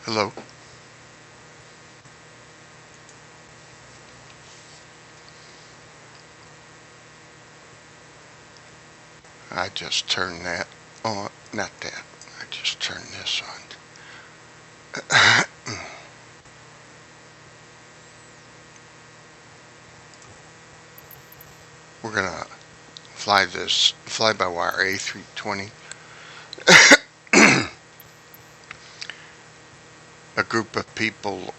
Hello. I just turned that on. Not that. I just turned this on. We're gonna fly this fly-by-wire A320. A group of people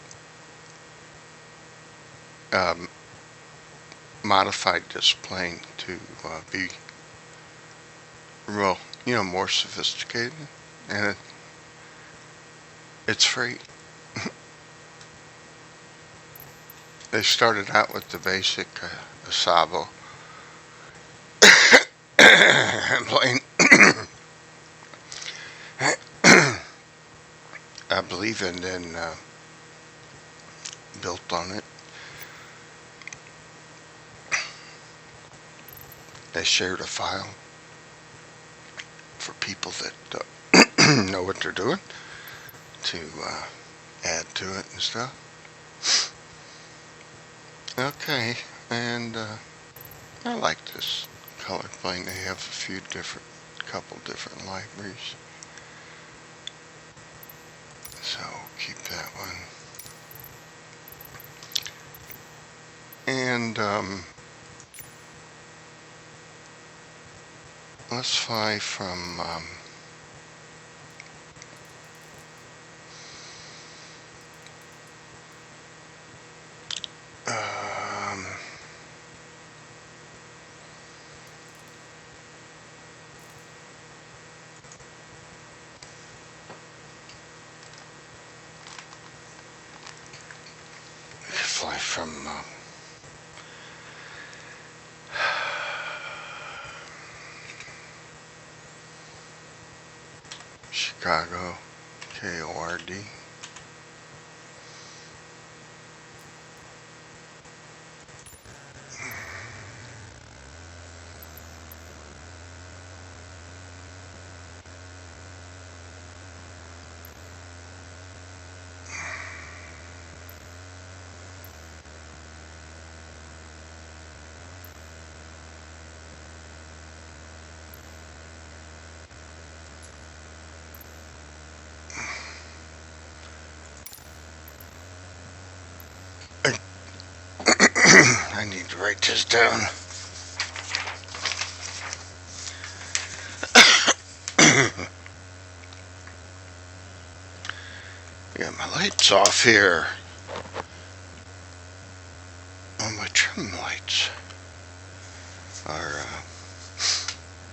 um, modified this plane to be real, more sophisticated, and it's free. They started out with the basic Sabo plane, I believe, and then built on it. They shared a file for people that know what they're doing to add to it and stuff. Okay, and I like this color plane. They have couple different libraries. So keep that one. And let's fly from Chicago, Kord. I need to write this down. Got my lights off here. All my trim lights are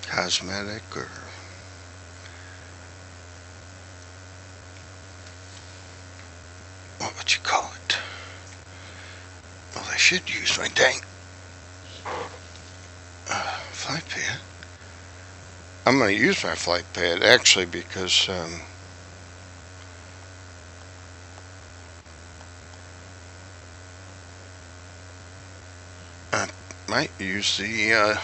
cosmetic or what would you call it? Well, I should use my dang flight pad. I'm going to use my flight pad actually because I might use the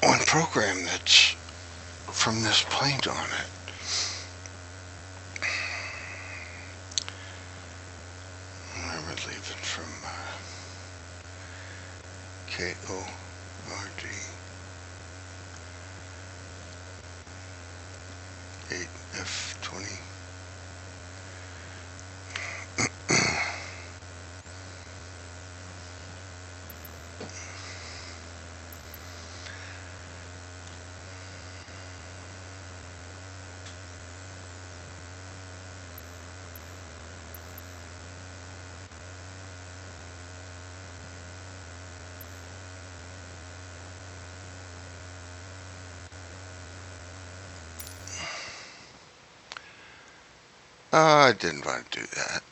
one program that's from this plane on it. We're leaving from Kord. 8F20. I didn't want to do that.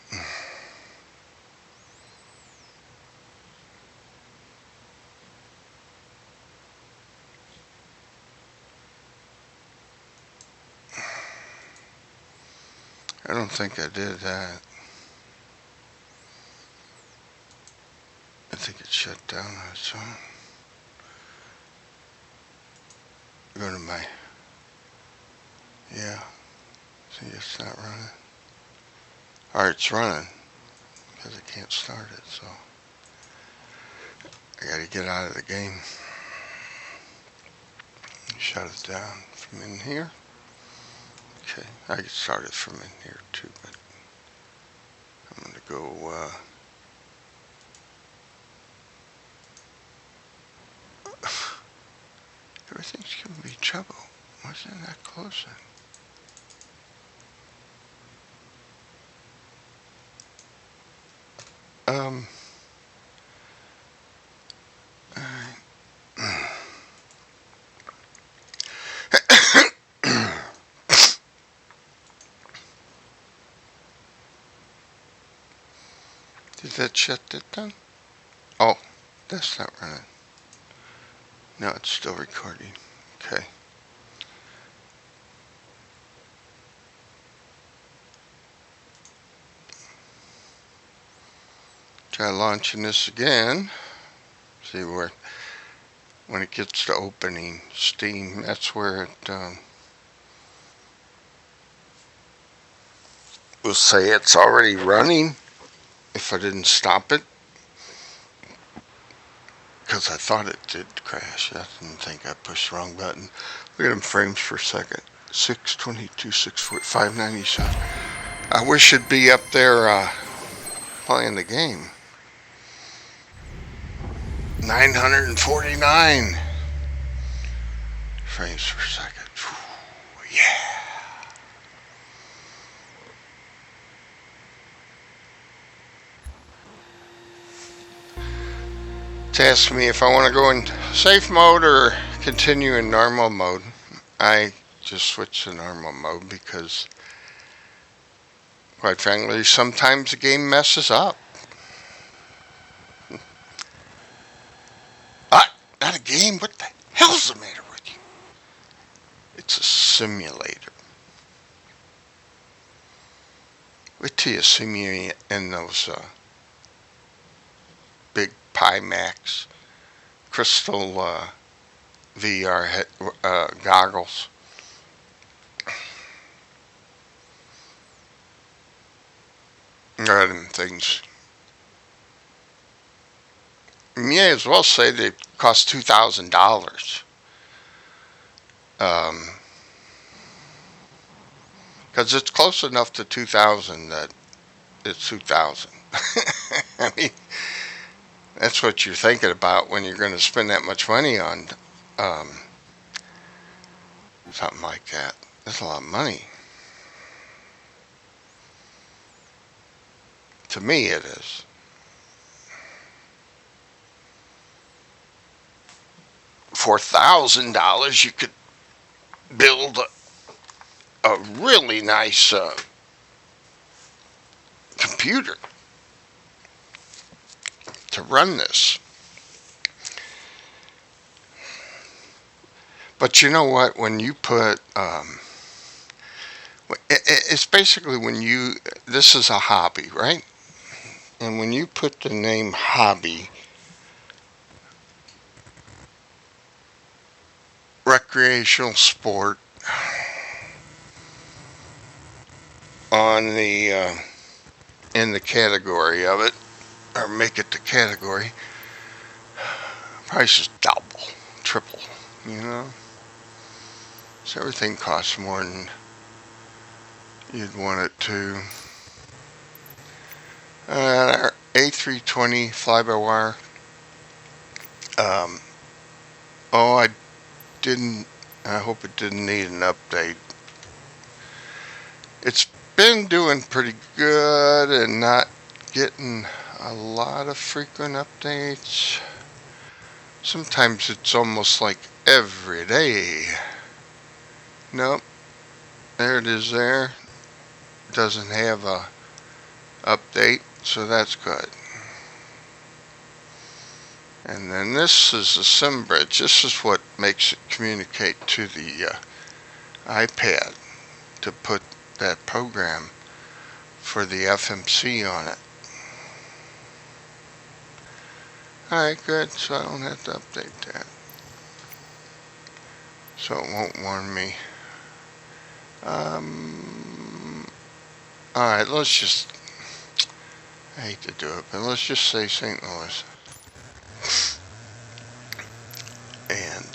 I don't think I did that. I think it shut down on its own. Go to my Yeah. See, it's not running. Or it's running because I can't start it, so I gotta get out of the game. Shut it down from in here. Okay, I can start it from in here too, but I'm gonna go, everything's giving me trouble. Wasn't that close then? Alright. Did that shut that down? Oh, that's not running. No, it's still recording. Okay. Try launching this again. See where, when it gets to opening Steam, that's where it will say it's already running if I didn't stop it. Because I thought it did crash. I didn't think I pushed the wrong button. Look at them frames per second. 622, 640, 597. I wish it'd be up there playing the game. 949 frames per second. Whew, yeah. It's asking me if I want to go in safe mode or continue in normal mode. I just switch to normal mode because, quite frankly, sometimes the game messes up. Not a game? What the hell's the matter with you? It's a simulator. Wait till you see me in those big Pimax crystal VR goggles. Them things. You may as well say they cost $2,000. Because it's close enough to 2,000 that it's 2,000. I mean, that's what you're thinking about when you're going to spend that much money on something like that. That's a lot of money. To me, it is. For $1,000, you could build a really nice computer to run this. But you know what? When you put, it's basically when you, this is a hobby, right? And when you put the name hobby, recreational sport, on the, in the category of it, or make it the category, price is double, triple, you know? So everything costs more than you'd want it to. Our A320 fly-by-wire. I didn't. I hope it didn't need an update. It's been doing pretty good and not getting a lot of frequent updates. Sometimes it's almost like every day. Nope. There it is there. Doesn't have a update, so that's good. And then this is the sim bridge. This is what makes it communicate to the iPad to put that program for the FMC on it. Alright, good, so I don't have to update that. So it won't warn me Alright, let's just, I hate to do it, but let's just say St. Louis. And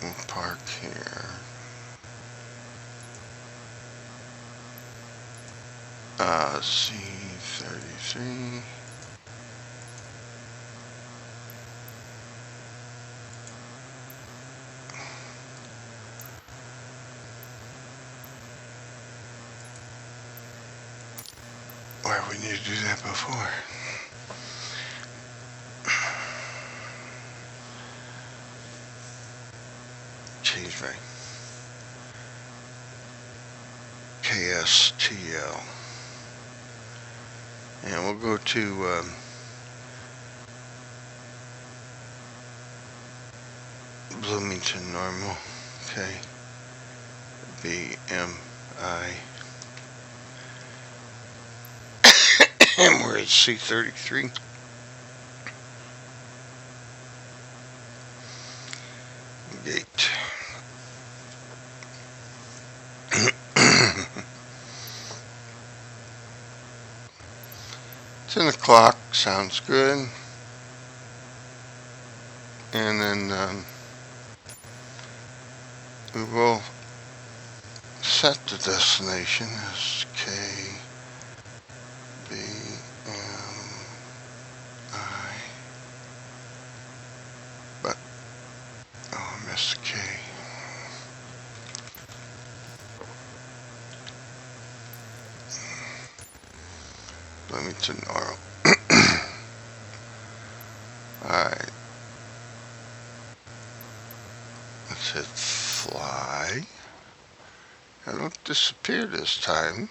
we'll park here. C33. Where we need to do that before. Change my Kstl. And we'll go to Bloomington normal. Kbmi. And we're at C33. Gate. 10 o'clock sounds good. And then we will set the destination as Kbmi. But, oh, I missed the K. Bloomington normal. Alright. Let's hit fly. I don't disappear this time.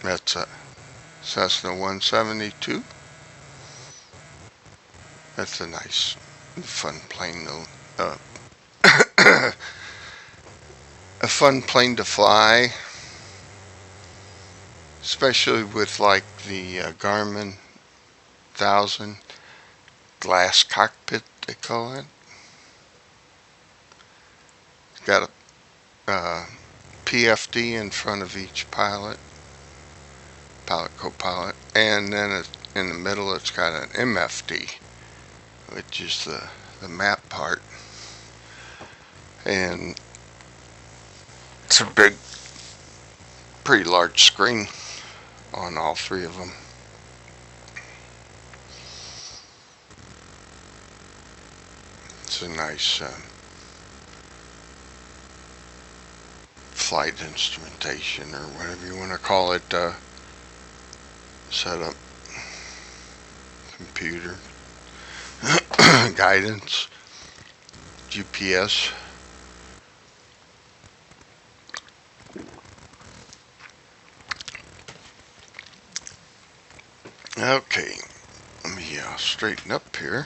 That's a Cessna 172. That's a nice, fun plane though. A fun plane to fly, especially with like the Garmin 1000 glass cockpit, they call it. It's got a PFD in front of each pilot, co-pilot, and then in the middle it's got an MFD, which is the map part. And it's a big, pretty large screen on all three of them. It's a nice flight instrumentation, or whatever you want to call it, setup, computer, guidance, GPS. Okay, let me straighten up here.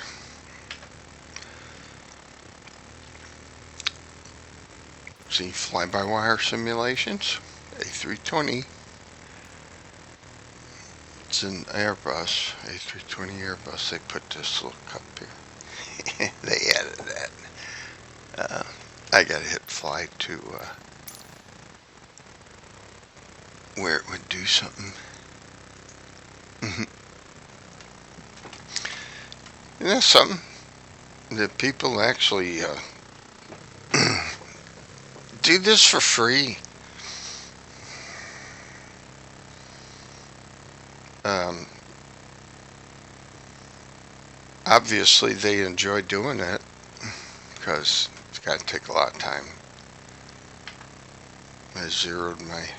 See, fly-by-wire simulations, A320. It's an Airbus, A320 Airbus. They put this little cup here. They added that. I gotta hit fly to where it would do something. And that's something that people actually do this for free. Obviously they enjoy doing it because it's got to take a lot of time. I zeroed my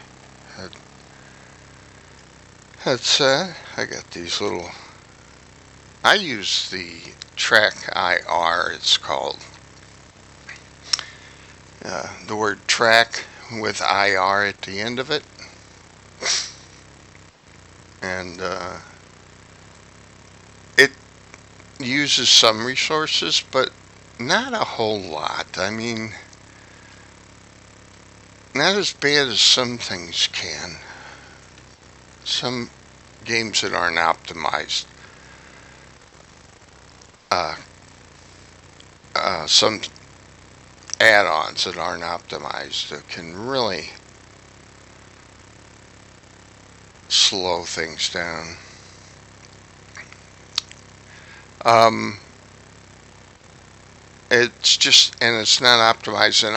headset. I got these little, I use the Track IR, it's called. The word track with IR at the end of it. And it uses some resources, but not a whole lot. I mean, not as bad as some things can. Some games that aren't optimized. Some add-ons that aren't optimized that can really slow things down. It's just, and it's not optimized, and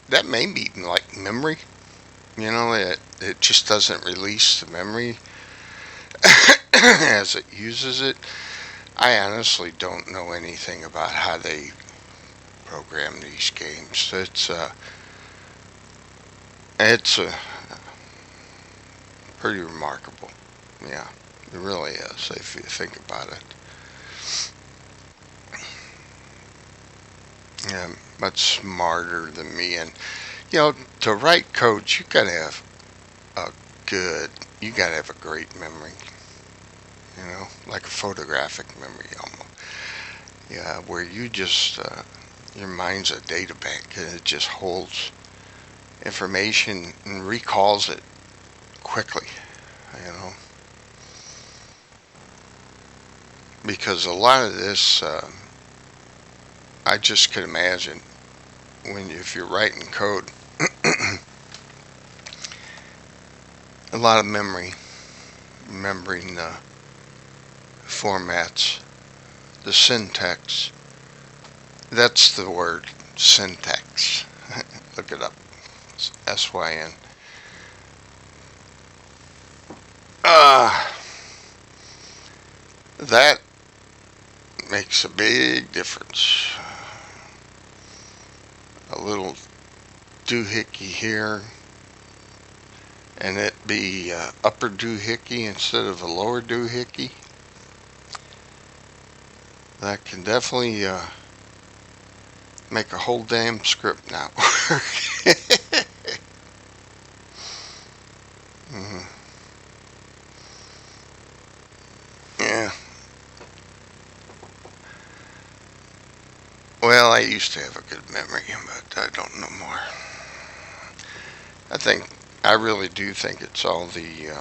that may be like memory, it just doesn't release the memory as it uses it. I honestly don't know anything about how they program these games. It's pretty remarkable. Yeah, it really is if you think about it. Yeah, much smarter than me. And to write code, a good, you gotta have a great memory. Like a photographic memory almost. Yeah, where your mind's a data bank, and it just holds information and recalls it quickly. Because a lot of this, I just could imagine if you're writing code, a lot of remembering the formats, the syntax. That's the word, syntax. Look it up. It's SYN. That makes a big difference. A little doohickey here, and it be upper doohickey instead of a lower doohickey. That can definitely make a whole damn script not work. mm-hmm. Yeah. Well, I used to have a good memory, but I don't no more. I really do think it's all the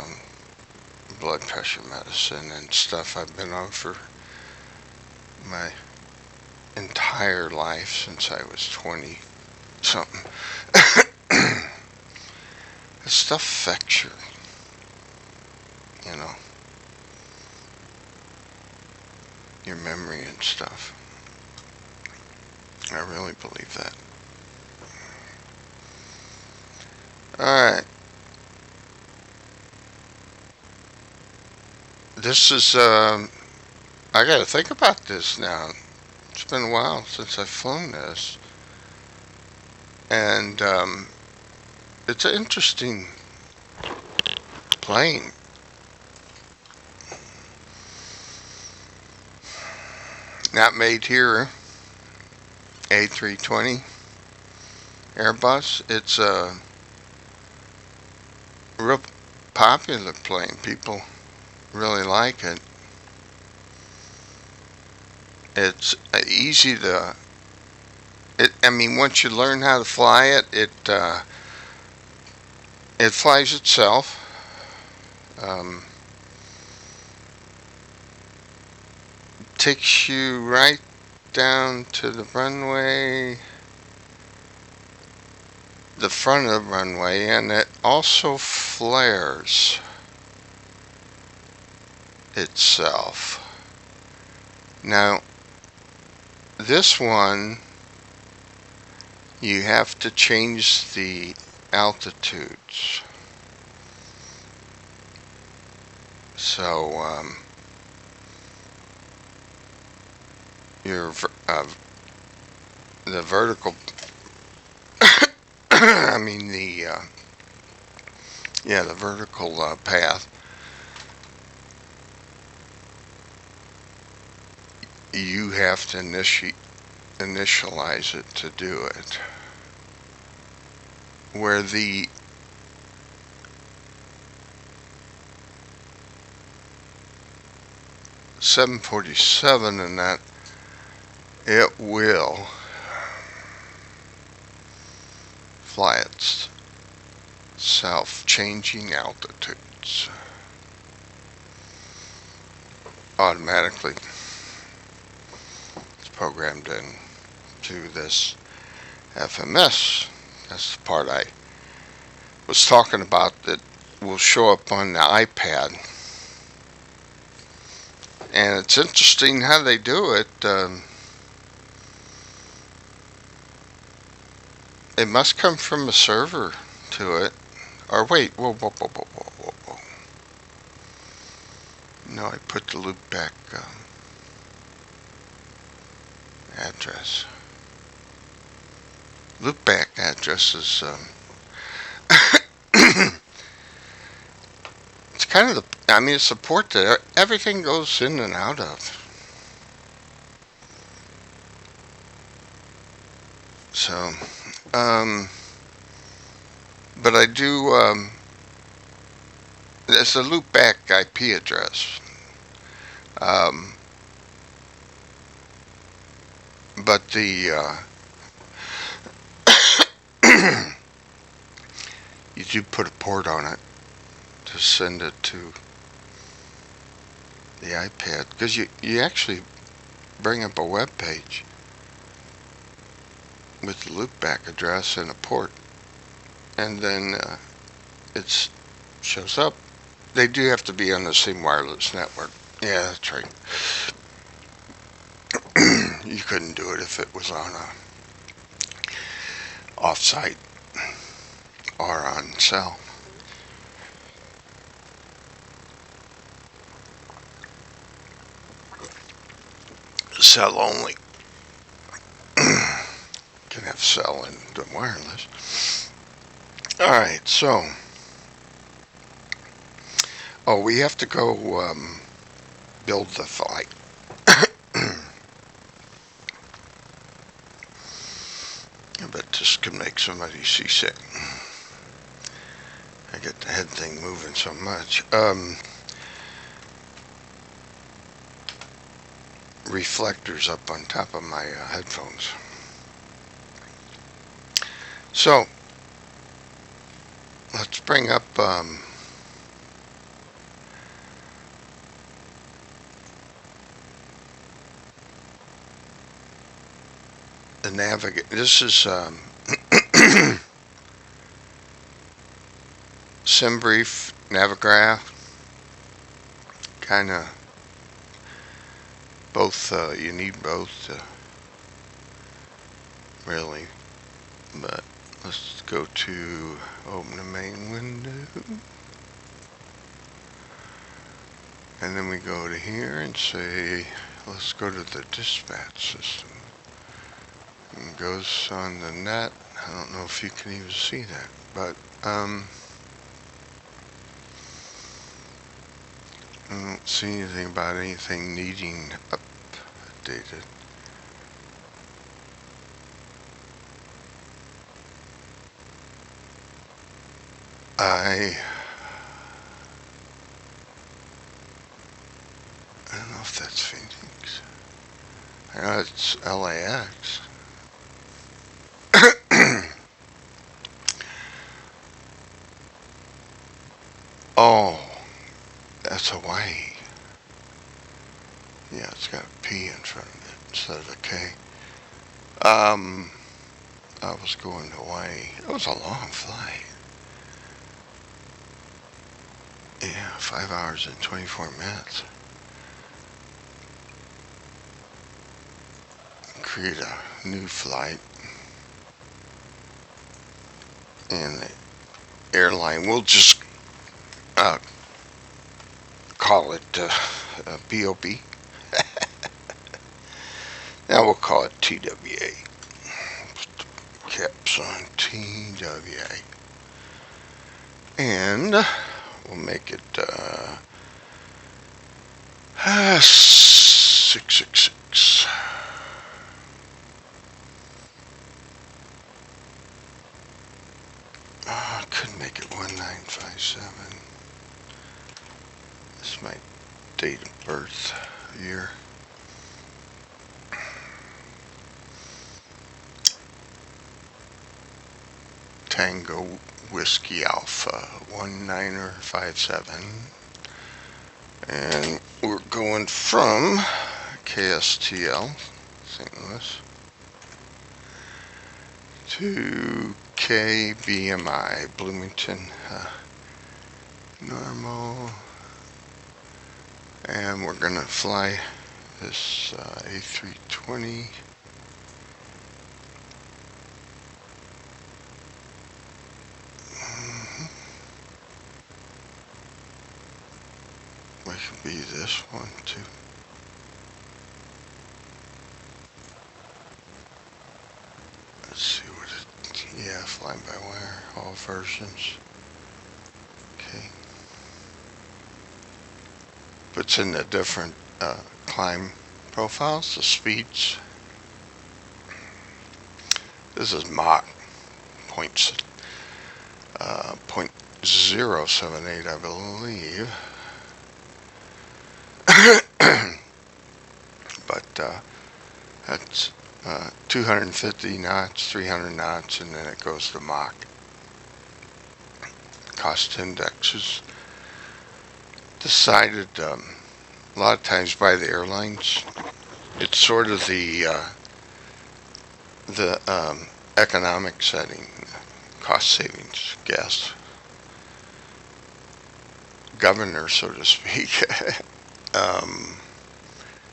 blood pressure medicine and stuff I've been on for my entire life since I was 20 something. This stuff affects your memory and stuff. I really believe that. Alright. This is, I gotta think about this now. It's been a while since I've flown this. And, it's an interesting plane. Not made here. A320 Airbus. It's a real popular plane. People really like it. It's easy to. Once you learn how to fly it, it flies itself. Takes you right down to the runway, the front of the runway, and it also flares itself. Now, this one, you have to change the altitudes. So, the vertical, the vertical path, you have to initialize it to do it. Where the .747 and that, it will fly itself, changing altitudes. automatically it's programmed in to this FMS. That's the part I was talking about that will show up on the iPad. And it's interesting how they do it. It must come from a server to it. Or wait, whoa. No, I put the loopback address. Loopback address is it's kind of the, I mean, it's a port that everything goes in and out of. So, but I do, it's a loopback IP address. But the, you do put a port on it to send it to the iPad, because you actually bring up a web page with the loopback address and a port, and then it shows up. They do have to be on the same wireless network. Yeah, that's right. You couldn't do it if it was on a off-site or on cell. Cell only. Can have cell and wireless. Alright, so we have to go build the flight. I bet this could make somebody seasick. I get the head thing moving so much. Reflectors up on top of my headphones. So let's bring up the navigate. This is SimBrief, Navigraph, kind of both. You need both, really. But let's go to open the main window, and then we go to here and say, let's go to the dispatch system. And it goes on the net. I don't know if you can even see that, but I don't see anything about anything needing updated. I don't know if that's Phoenix. I know it's LAX. Oh, that's Hawaii. Yeah, it's got a P in front of it instead of a K. I was going to Hawaii. It was a long flight. Yeah, 5 hours and 24 minutes. Create a new flight. And the airline, we'll just call it BOB. Now we'll call it TWA. Put the caps on TWA. And we'll make it 666. I could make it 1957. This is my date of birth year. Tango Whiskey Alpha 1957. And we're going from KSTL, St. Louis, to Kbmi, Bloomington, normal. And we're going to fly this A320. It could be this one too. Let's see what it, yeah, fly-by-wire, all versions. Okay. Puts in the different climb profiles, the speeds. This is Mach points, 0.078, I believe. But that's 250 knots, 300 knots, and then it goes to Mach. Cost index is decided a lot of times by the airlines. It's sort of the economic setting, cost savings, gas governor, so to speak.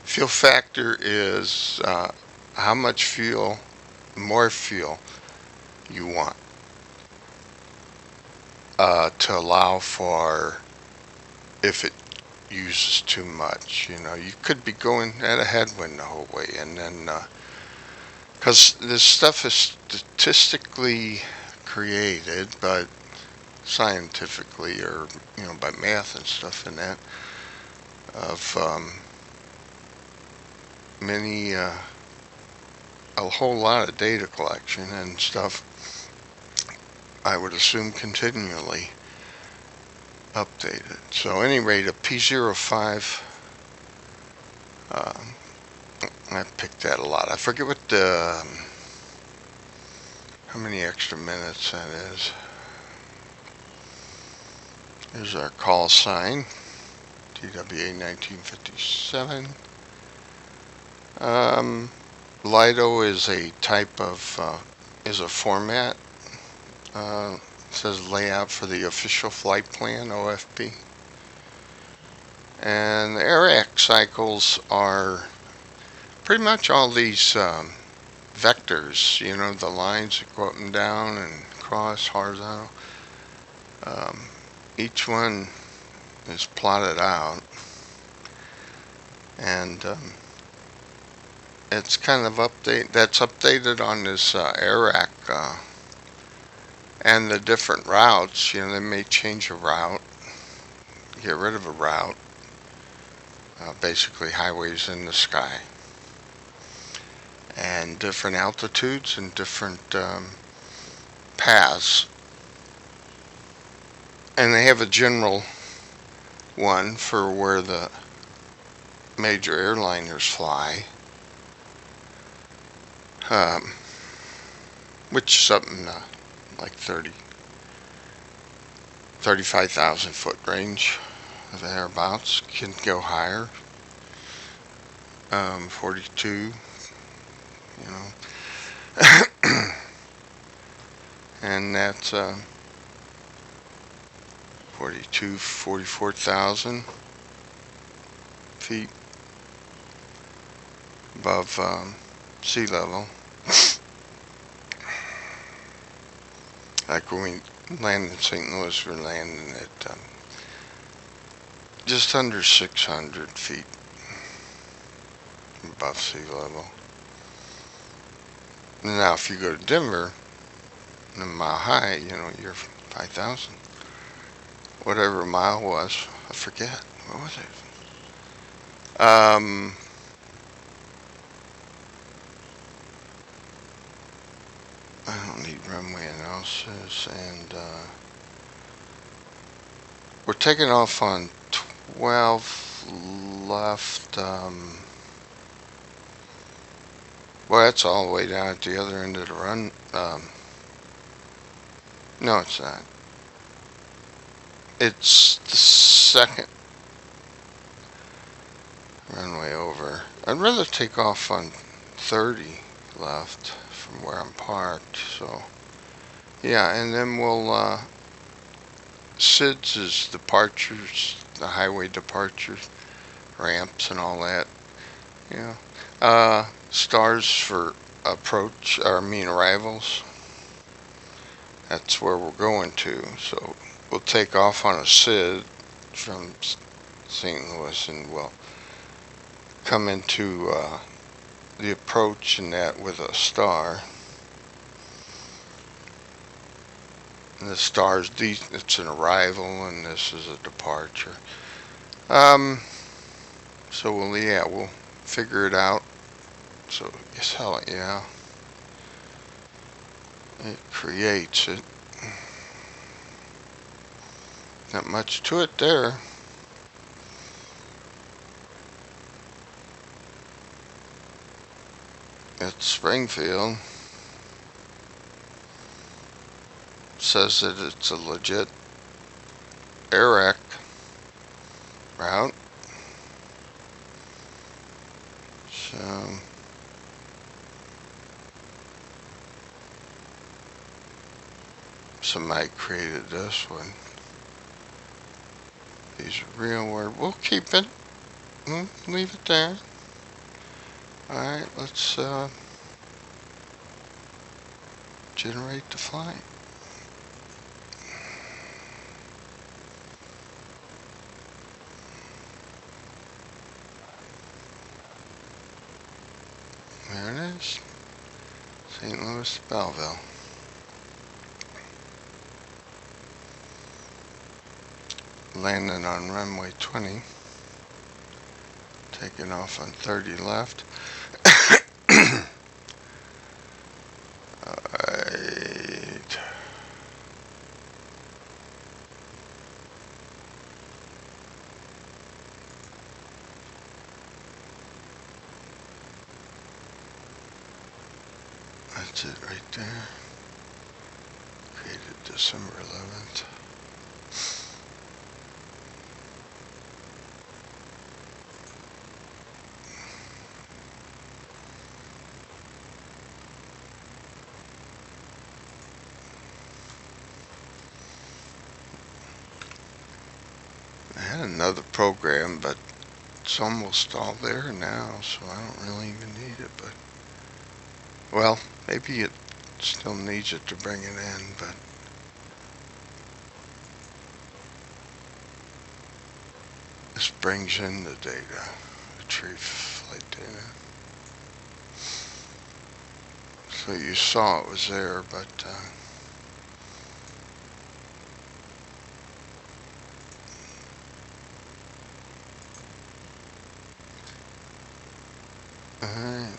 Fuel factor is how much fuel, more fuel you want to allow for if it uses too much. You know, you could be going at a headwind the whole way, and then because this stuff is statistically created, but scientifically, or by math and stuff and that, of many a whole lot of data collection and stuff. I would assume continually updated. So any rate, a P05, I picked that a lot. I forget what how many extra minutes that is. Here's our call sign, TWA 1957. LIDO is a type of, is a format. It says layout for the official flight plan, OFP. And the AirAct cycles are pretty much all these vectors, the lines that go up and down and cross horizontal. Each one is plotted out, and it's kind of updated on this AirAct, and the different routes. They may change a route, get rid of a route, basically highways in the sky, and different altitudes and different paths. And they have a general one for where the major airliners fly, which is something like 35,000 foot range, thereabouts. Can go higher, 42, and that's 44,000 feet above sea level. Like when we landed in St. Louis, we're landing at just under 600 feet above sea level. Now, if you go to Denver, a mile high, you're 5,000. Whatever a mile was, I forget. What was it? I don't need runway analysis, and we're taking off on 12 left. Well, that's all the way down at the other end of the run. No, it's not. It's the second runway over. I'd rather take off on 30 left from where I'm parked. So yeah, and then we'll SIDS is departures, the highway departures, ramps and all that. Yeah. Stars for approach, or I mean arrivals. That's where we're going to. So we'll take off on a SID from St. Louis, and we'll come into the approach and that with a star. And the star's it's an arrival, and this is a departure. So we'll figure it out. So yes, hell yeah, it creates it. Not much to it there. It's Springfield. Says that it's a legit AirAct route. So somebody created this one. These are real word. We'll keep it. We'll leave it there. Alright, let's generate the flight. There it is. St. Louis, Belleville. Landing on runway 20. Taking off on 30 left. Alright. That's it right there. Created December 11th. I had another program, but it's almost all there now, so I don't really even need it. But well, maybe it still needs it to bring it in, but this brings in the data, retrieve flight data. So you saw it was there, but alright.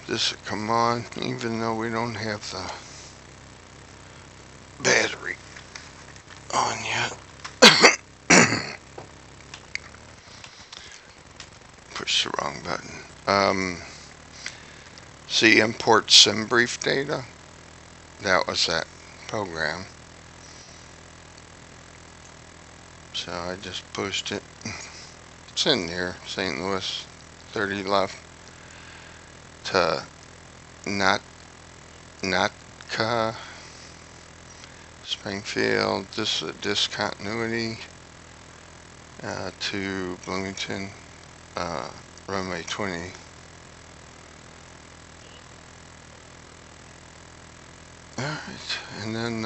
This will come on, even though we don't have the battery on yet. Push the wrong button. See, import sim brief data. That was that program. So I just pushed it. It's in there. St. Louis, 30 left to Notka, Springfield. This is a discontinuity to Bloomington, runway 20. Alright, and then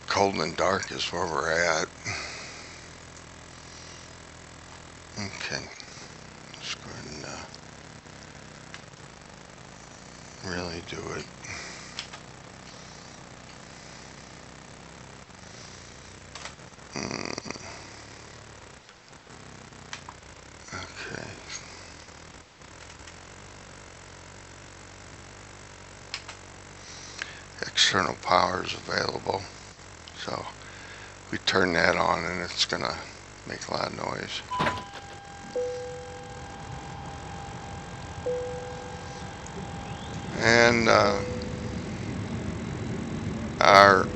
cold and dark is where we're at. Okay, let's go ahead and really do it. Okay. external power is available. So we turn that on and it's gonna make a lot of noise. And our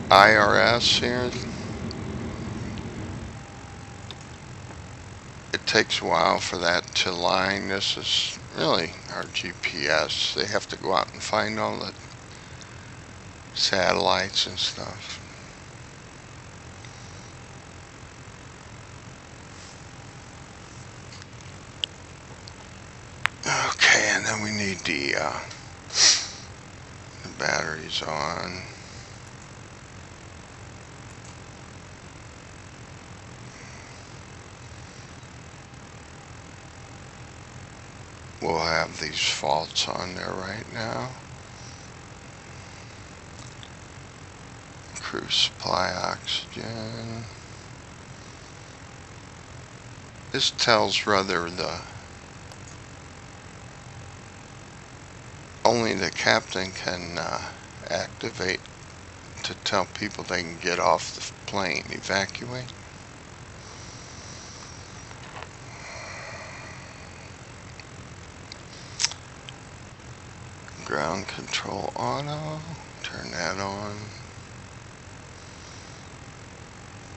IRS here, it takes a while for that to line. This is really our GPS. They have to go out and find all the satellites and stuff. Okay, and then we need the batteries on. We'll have these faults on there right now. Crew supply oxygen. This tells rather only the captain can activate to tell people they can get off the plane, evacuate. Ground control auto, turn that on.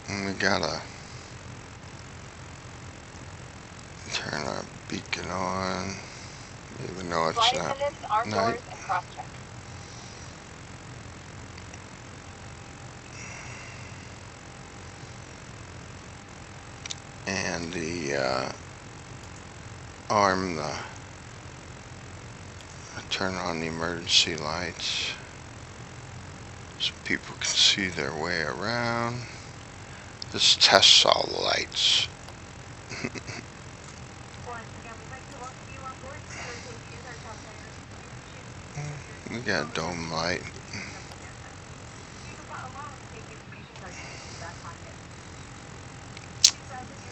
And we gotta turn our beacon on, even though it's not night. And the turn on the emergency lights so people can see their way around. This tests all the lights. We got a dome light.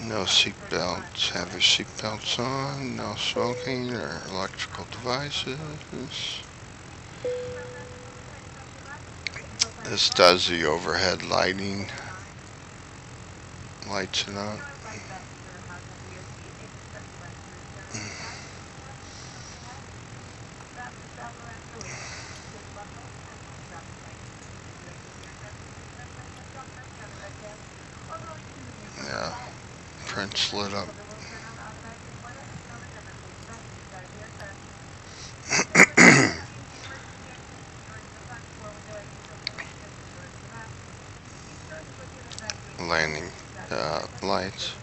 No seat belts. Have your seat belts on. No smoking or electrical devices. This does the overhead lighting. Lights it up. Yeah, print's lit up. Landing lights.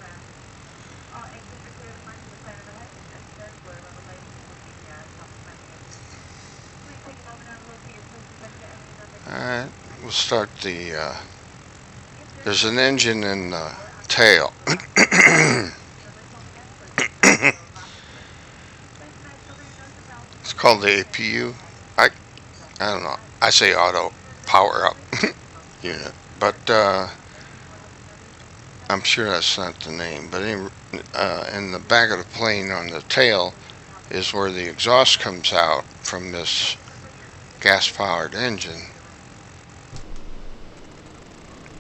Alright, we'll start the, there's an engine in the tail. It's called the APU. I don't know. I say auto power up unit, but I'm sure that's not the name. But in the back of the plane on the tail is where the exhaust comes out from this gas-powered engine.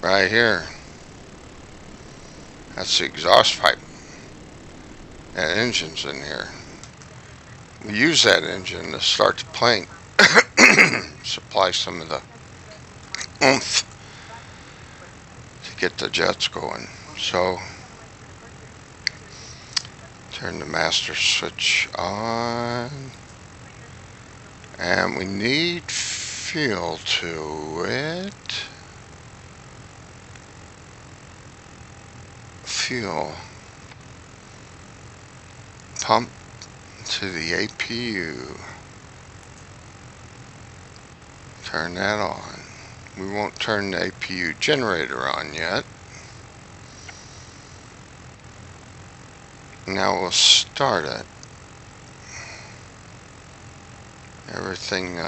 Right here. That's the exhaust pipe. That engine's in here. We use that engine to start the plane. Supply some of the oomph to get the jets going. So turn the master switch on, and we need fuel to it. Fuel pump to the APU. Turn that on. We won't turn the APU generator on yet. Now we'll start it. Everything,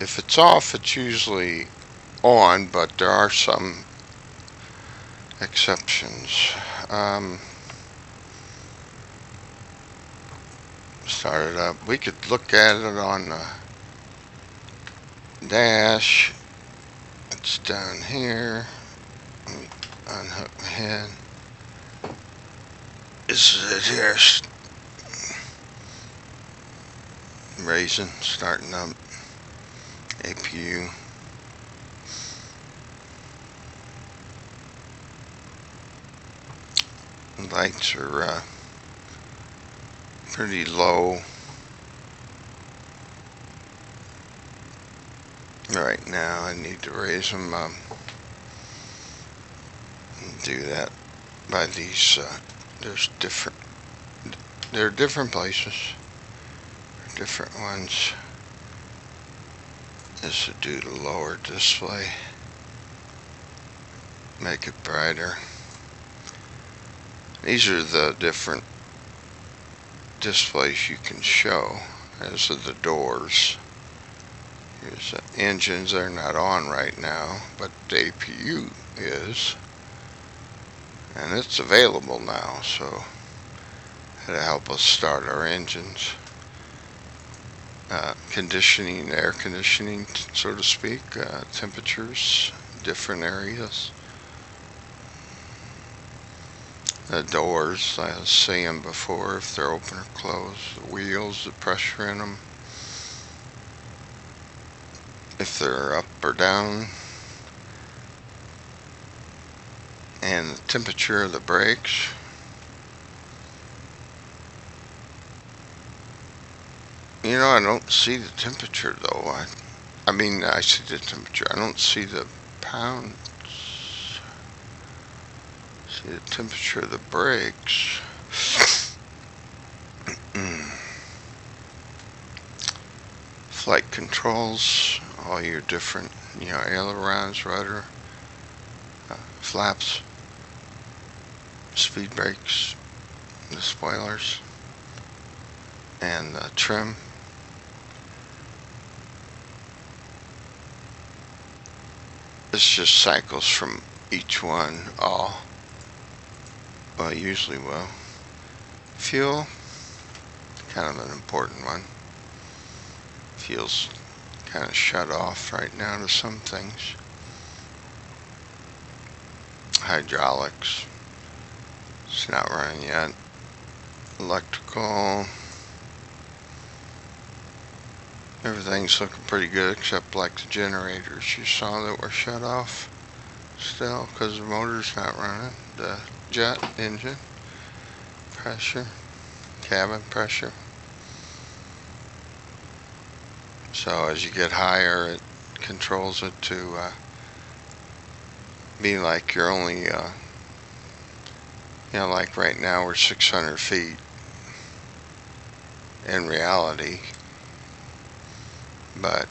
if it's off, it's usually on, but there are some exceptions. Start it up. We could look at it on the dash. It's down here. Let me unhook my head. This is it here. Raising, starting up. APU. Lights are pretty low right now. I need to raise them. Do that by these. There are different places, different ones. This would do the lower display, make it brighter. These are the different displays you can show. Those are the doors. Here's the engines. They're not on right now, but the APU is. And it's available now, so it'll help us start our engines. Conditioning, air conditioning, so to speak, temperatures, different areas. The doors, I was saying before, if they're open or closed. The wheels, the pressure in them. If they're up or down. And the temperature of the brakes. You know, I don't see the temperature though. I mean, I see the temperature. I don't see the pounds. See the temperature of the brakes. Flight controls, all your different, ailerons, rudder, flaps, speed brakes, the spoilers, and the trim. This just cycles from each one, all. Well, usually will. Fuel, kind of an important one. Fuel's kind of shut off right now to some things. Hydraulics, it's not running yet. Electrical, everything's looking pretty good except like the generators you saw that were shut off still because the motor's not running. The jet engine pressure, cabin pressure. So as you get higher, it controls it to be like you're only, like right now we're 600 feet in reality, but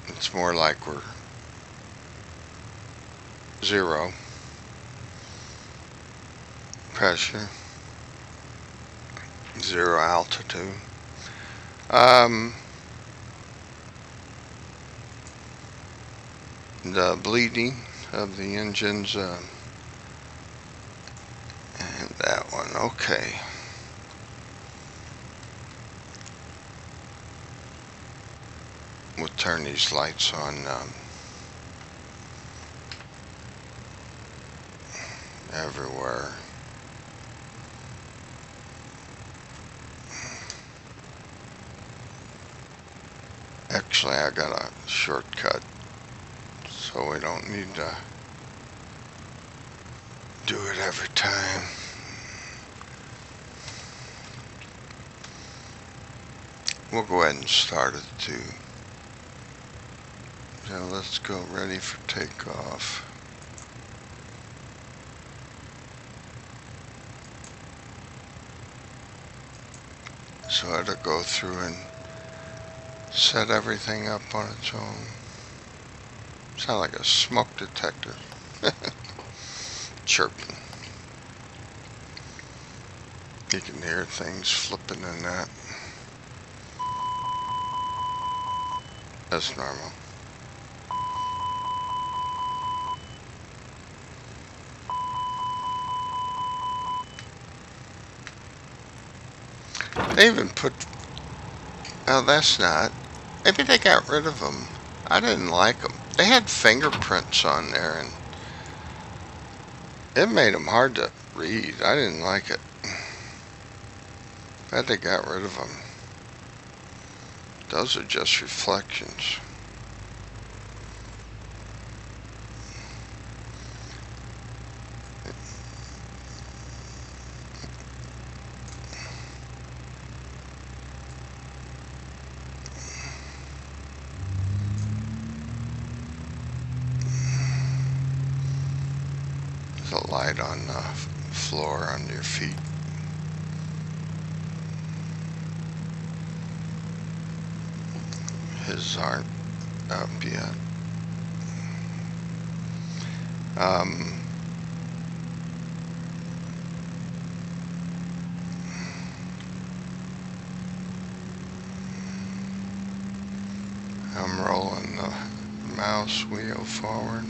it's more like we're 0 pressure, 0 altitude. The bleeding of the engines, and that one, okay. We'll turn these lights on everywhere. Actually, I got a shortcut, so we don't need to do it every time. We'll go ahead and start it too. Now let's go ready for takeoff. So it'll go through and set everything up on its own. Sound like a smoke detector. Chirping. You can hear things flipping in that. That's normal. They even put, oh, that's not, maybe they got rid of them. I didn't like them. They had fingerprints on there, and it made them hard to read. I didn't like it. Glad they got rid of them. Those are just reflections. There's a light on the floor under your feet. His aren't up yet. I'm rolling the mouse wheel forward.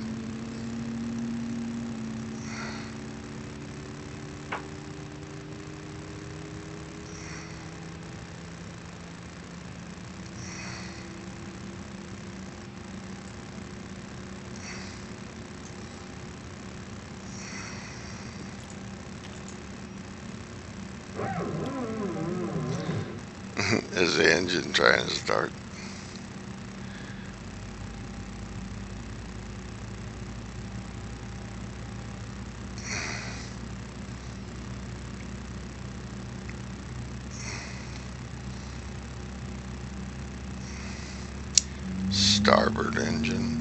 Is the engine trying to start? Starboard engine.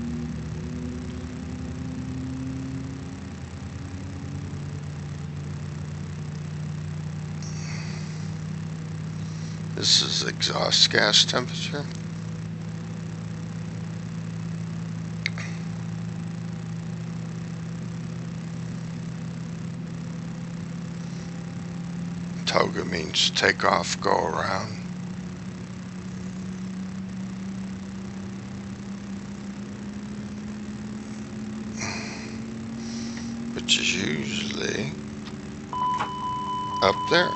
This is exhaust gas temperature. Toga means take off, go around. Which is usually up there.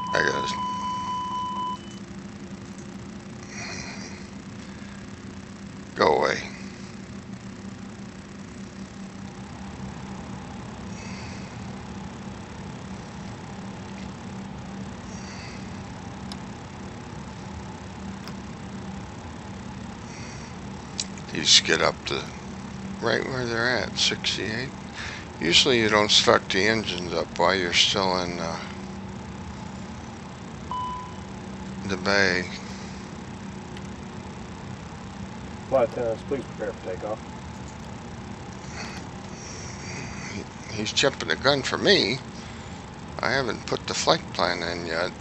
I gotta go away. These get up to right where they're at, 68. Usually you don't start the engines up while you're still in the bay. Flight attendants, please prepare for takeoff. He's jumping the gun for me. I haven't put the flight plan in yet.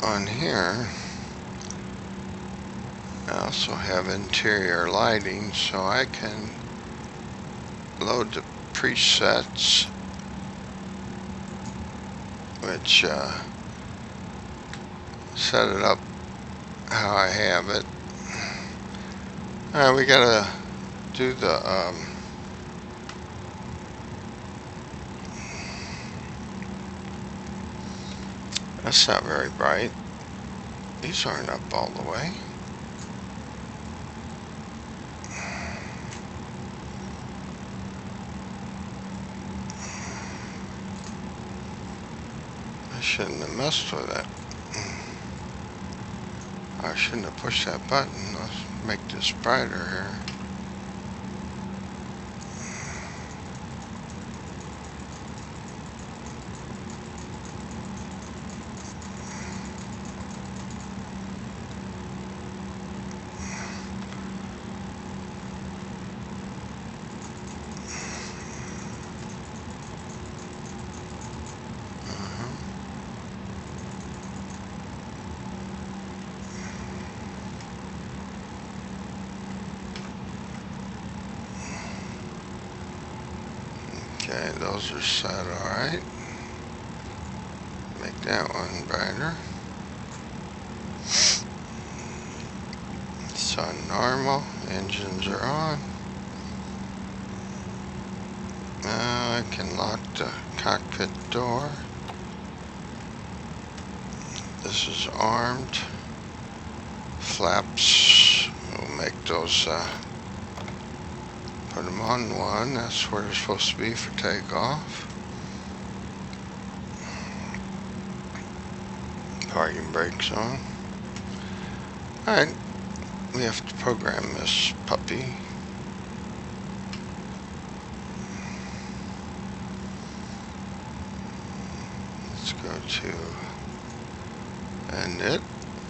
On here, I also have interior lighting, so I can load the presets, which set it up how I have it. We gotta do the that's not very bright. These aren't up all the way. I shouldn't have messed with it. I shouldn't have pushed that button. Let's make this brighter here. Okay, those are set alright. Make that one brighter. It's on normal. Engines are on. Now I can lock the cockpit door. This is armed. Flaps, we'll make those, put them on one. That's where they're supposed to be for takeoff. Parking brakes on. Alright, we have to program this puppy. Let's go to init,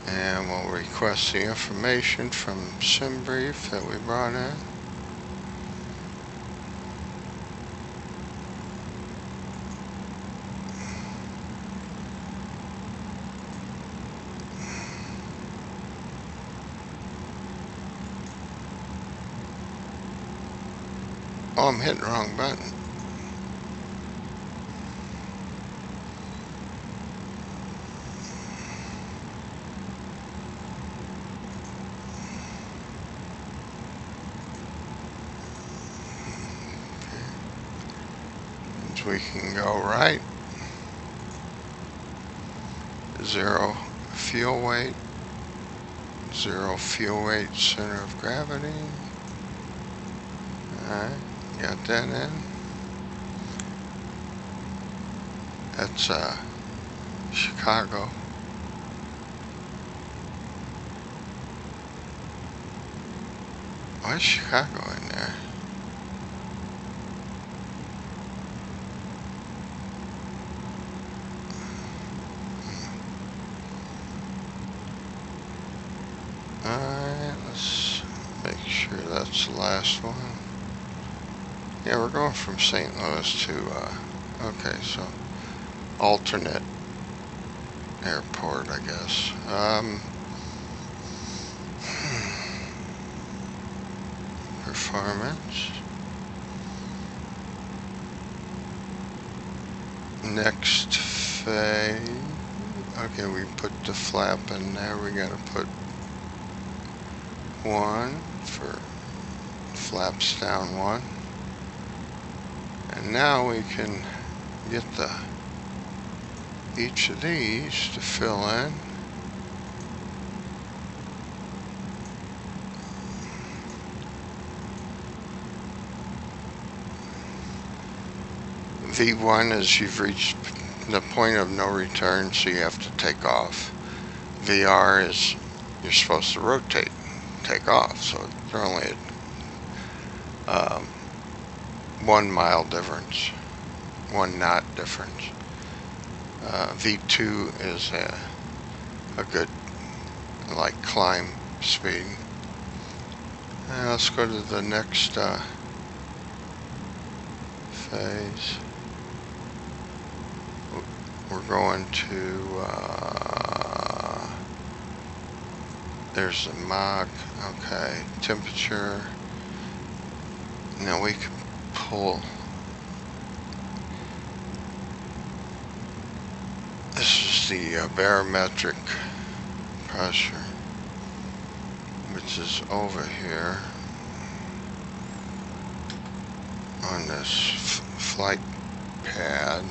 and we'll request the information from SimBrief that we brought in. Oh, I'm hitting the wrong button. We can go right. 0 fuel weight. 0 fuel weight center of gravity. Alright, got that in. That's Chicago. Why is Chicago in there? Alright, let's make sure that's the last one. Yeah, we're going from St. Louis to, okay, so alternate airport, I guess. Performance. Next phase. Okay, we put the flap in there. We gotta put 1 for flaps down 1. And now we can get each of these to fill in. V1 is you've reached the point of no return, so you have to take off. VR is you're supposed to rotate, take off, so they're only 1 mile difference, 1 knot difference. V2 is a good like climb speed. And let's go to the next phase. We're going to there's the Mach. Okay, temperature. Now we can pull. This is the barometric pressure, which is over here on this flight pad.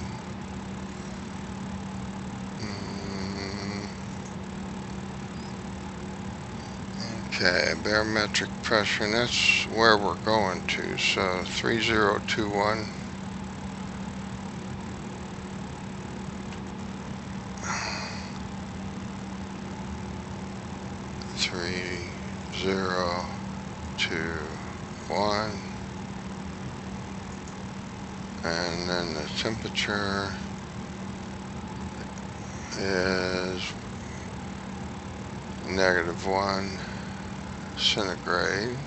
Okay, barometric pressure, and that's where we're going to. So 3021. Three, 0, 2, 1. And then the temperature is -1 centigrade,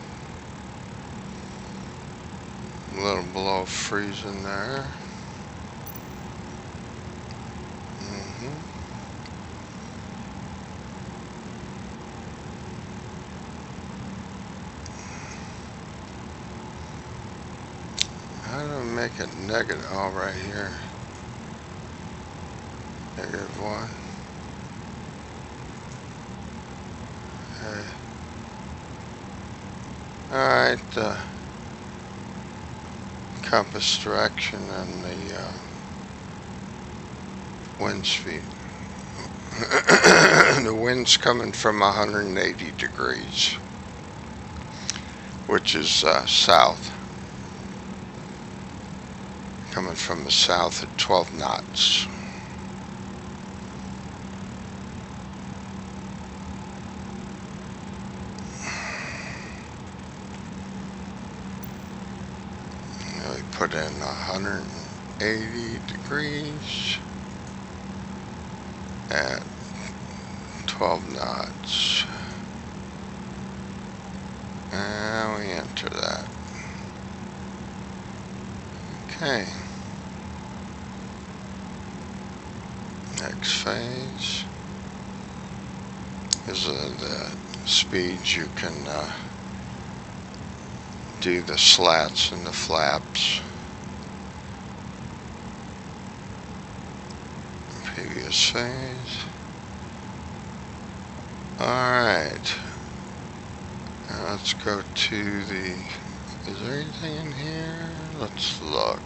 a little below freezing there. How do I make it negative? Oh, right here. -1. Okay. Alright, compass direction and the wind speed. The wind's coming from 180 degrees, which is south. Coming from the south at 12 knots. We put in 180 degrees at 12 knots. And we enter that. Okay. Next phase is the speeds you can do the slats and the flaps. Previous phase. Alright. Now let's go to the... Is there anything in here? Let's look.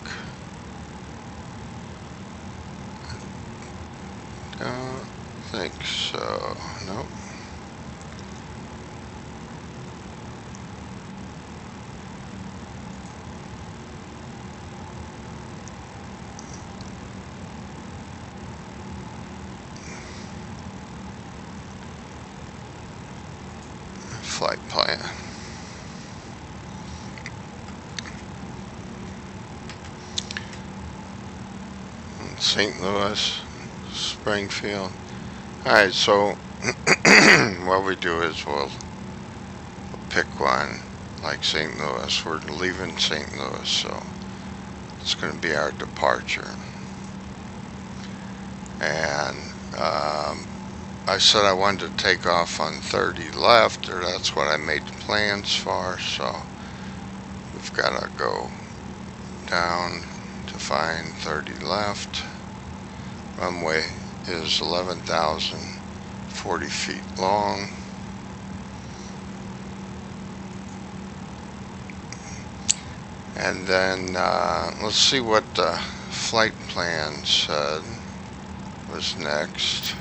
Don't think so. Nope. Flight plan. St. Louis, Springfield. Alright, so what we do is we'll pick one, like St. Louis. We're leaving St. Louis, so it's going to be our departure. And I said I wanted to take off on 30 left, or that's what I made the plans for, so we've got to go down to find 30 left. Runway is 11,040 feet long. And then let's see what the flight plan said was next.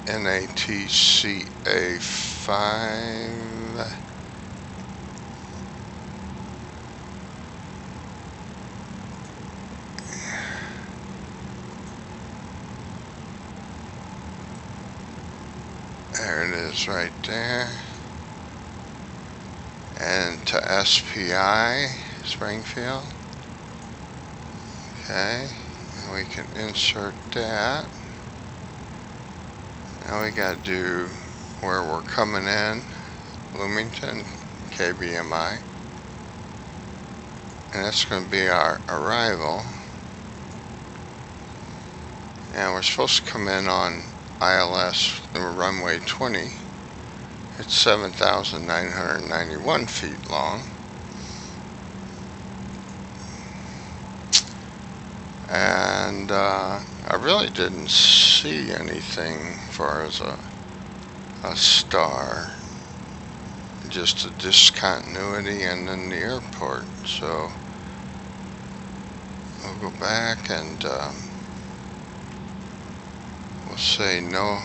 NATCA 5. There it is right there. And to SPI, Springfield. Okay, and we can insert that. Now we got to do where we're coming in, Bloomington, Kbmi. And that's going to be our arrival. And we're supposed to come in on ILS, the runway 20. It's 7,991 feet long. And I really didn't see anything far as a star, just a discontinuity and then the airport. So we'll go back and we'll say no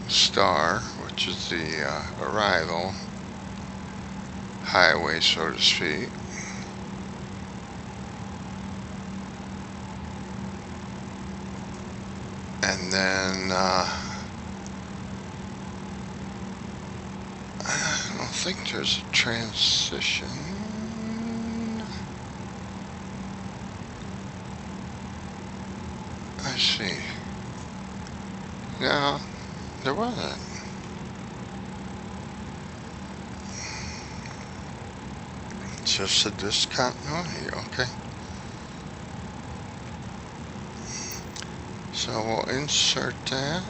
star, which is the arrival highway, so to speak. And then I don't think there's a transition. I see. No, there wasn't. It's just a discontinuity, okay. So we'll insert that.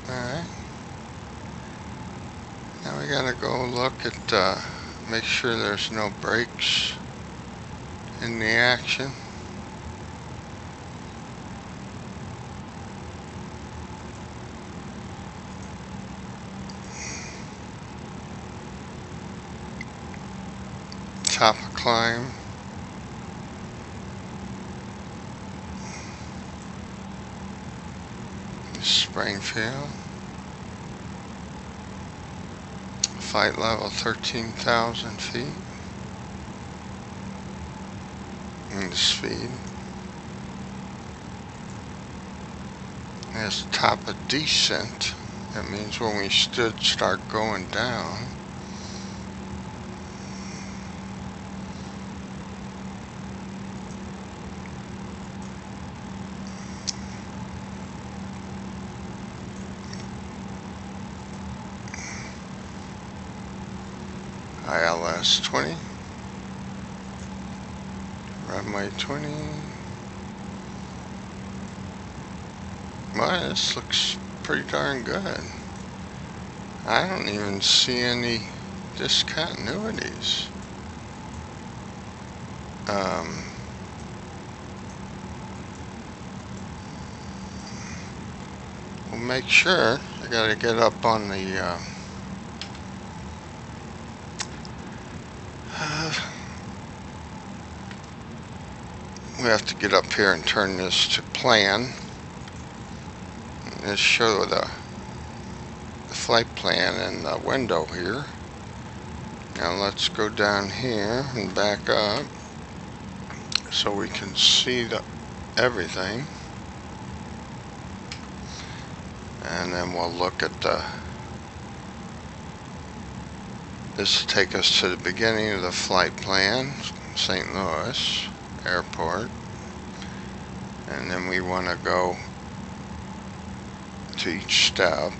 Alright. Now we gotta go look at, make sure there's no brakes in the action. Top of climb. Springfield. Flight level 13,000 feet. And the speed. That's top of descent. That means when we should start going down. ILS 20. Runway 20. Well, this looks pretty darn good. I don't even see any discontinuities. We'll make sure. I gotta get up on the we have to get up here and turn this to plan. Let's show the flight plan in the window here. Now let's go down here and back up so we can see everything. And then we'll look at this will take us to the beginning of the flight plan, St. Louis Airport. And then we want to go to each step.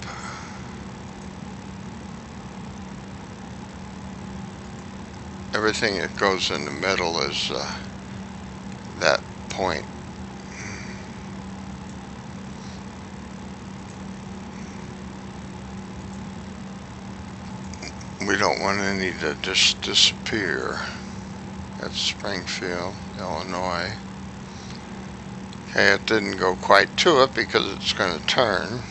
Everything that goes in the middle is that point. We don't want any to just disappear. That's Springfield, Illinois. Okay, it didn't go quite to it because it's going to turn.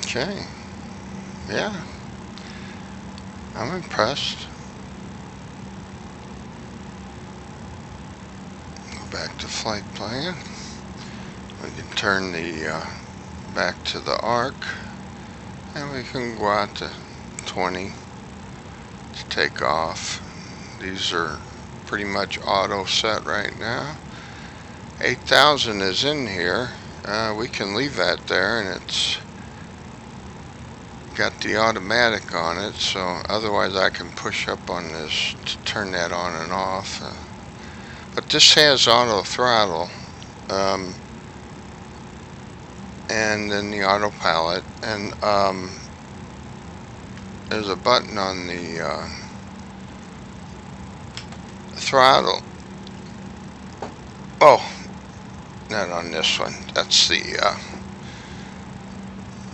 Okay, yeah, I'm impressed. Go back to flight plan. We can turn the back to the arc, and we can go out to 20 to take off. These are pretty much auto set right now. 8,000 is in here. We can leave that there, and it's got the automatic on it, so otherwise I can push up on this to turn that on and off. But this has auto throttle. And then the autopilot, and there's a button on the throttle. Oh, not on this one. That's the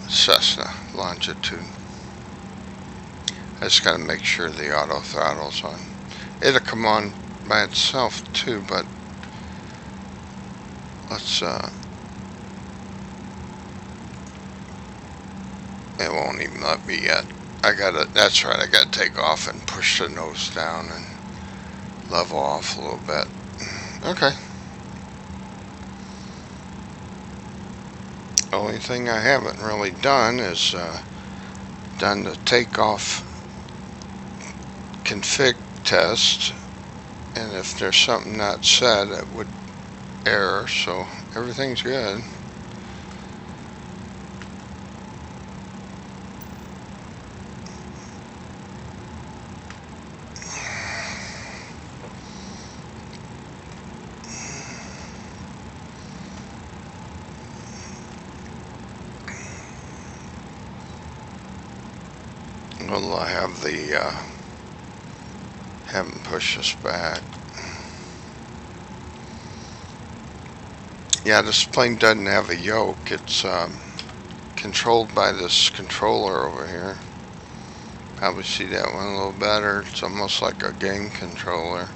Cessna Longitude. I just gotta make sure the auto throttle's on. It'll come on by itself too, but let's it won't even let me yet. That's right, I gotta take off and push the nose down and level off a little bit. Okay. Only thing I haven't really done is done the takeoff config test, and if there's something not set, it would error, so everything's good. Well, I have the have them push us back. Yeah, this plane doesn't have a yoke. It's controlled by this controller over here. Probably see that one a little better. It's almost like a game controller.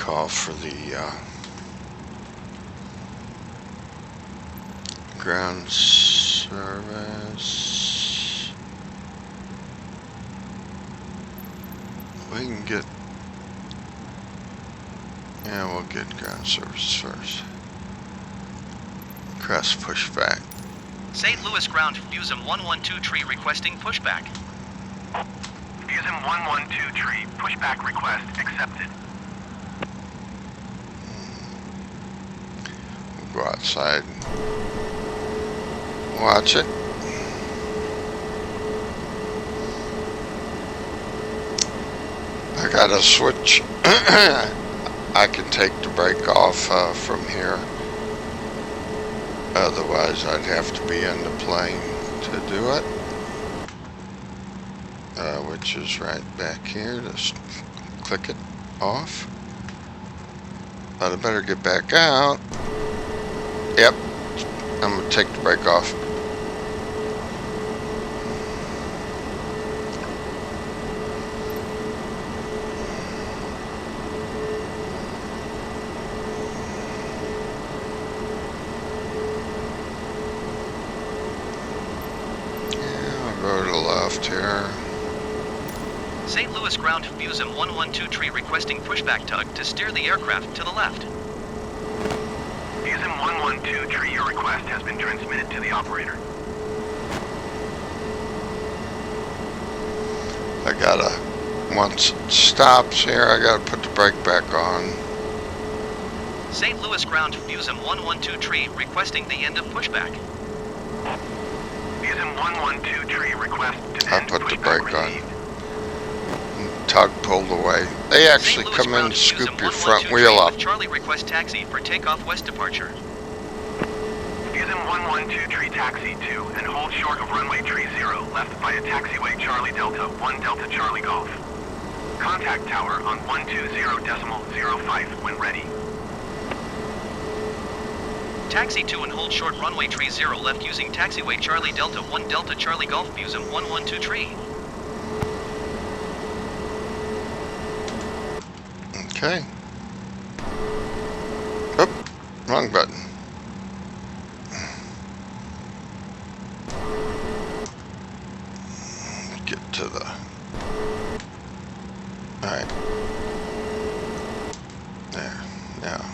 call for the ground service. We can get, yeah, we'll get ground service first. Crest pushback. St. Louis ground, Fusum 112 tree requesting pushback. Fusum 112 tree, pushback request accepted. We'll go outside and watch it. I gotta switch. I can take the brake off from here. Otherwise, I'd have to be in the plane to do it. Which is right back here. Just click it off. But I better get back out. Yep. I'm going to take the brake off. Go to the left here. St. Louis ground, Fusum 112 tree requesting pushback tug to steer the aircraft to the left. Fusum 112 tree, your request has been transmitted to the operator. I gotta, once it stops here, I gotta put the brake back on. St. Louis ground, Fusum 112 tree requesting the end of pushback. Fusum 112 tree request to I end put the pushback brake on. received. Tug pulled away. They actually St. Louis come in ground, and scoop Fusum your front 112 wheel tree up. with Charlie request taxi for takeoff west departure. Fusum 112 tree taxi 2 and hold short of runway tree 0 left via taxiway Charlie Delta 1 Delta Charlie Golf. Contact tower on 120.05 when ready. Taxi 2 and hold short runway tree 0 left using taxiway Charlie Delta 1 Delta Charlie Golf, Fusum 112 tree. Okay. Oop, wrong button. Get to the... Alright. There, now.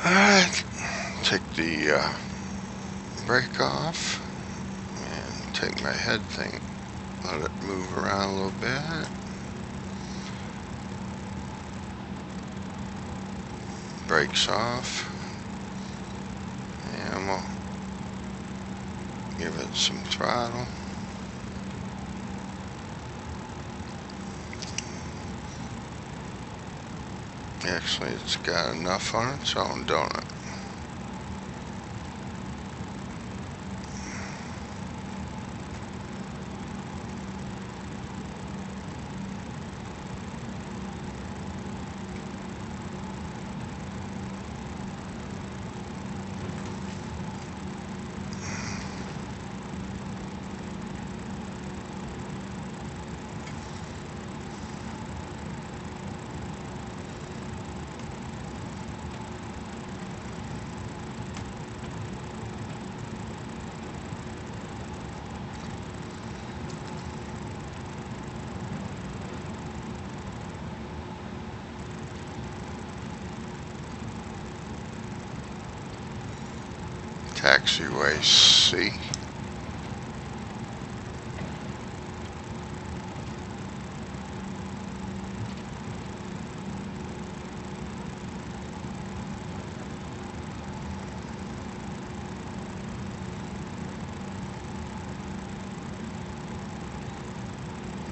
Alright, take the brake off and take my head thing, let it move around a little bit. Brakes off, and we'll give it some throttle. Actually, it's got enough on its own, don't it? Taxiway C.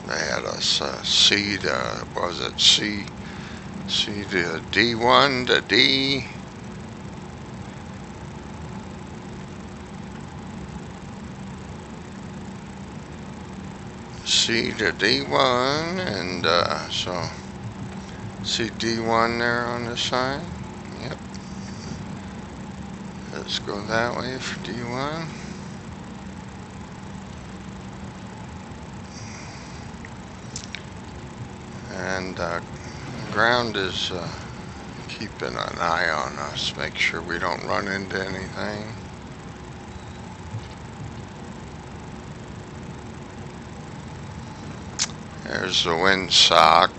They had us C to, was it C to D1 to D. C to D1, and so see D1 there on the side. Yep. Let's go that way for D1. And ground is keeping an eye on us, make sure we don't run into anything. There's the windsock.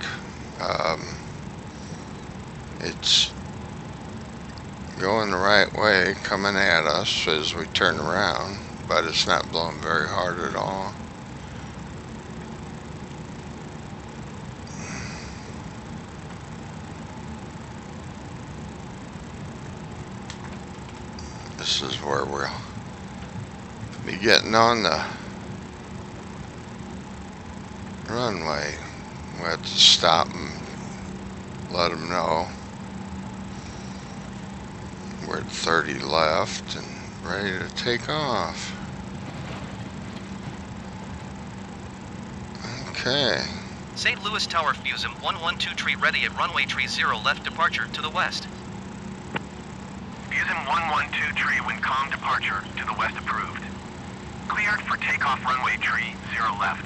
It's going the right way, coming at us as we turn around, but it's not blowing very hard at all. This is where we'll be getting on the runway. We'll have to stop and let them know we're at 30 left and ready to take off. Okay. St. Louis Tower Fusum 112 tree ready at runway tree 0 left departure to the west. Fusum 112 tree wind calm departure to the west approved. Cleared for takeoff runway tree 0 left.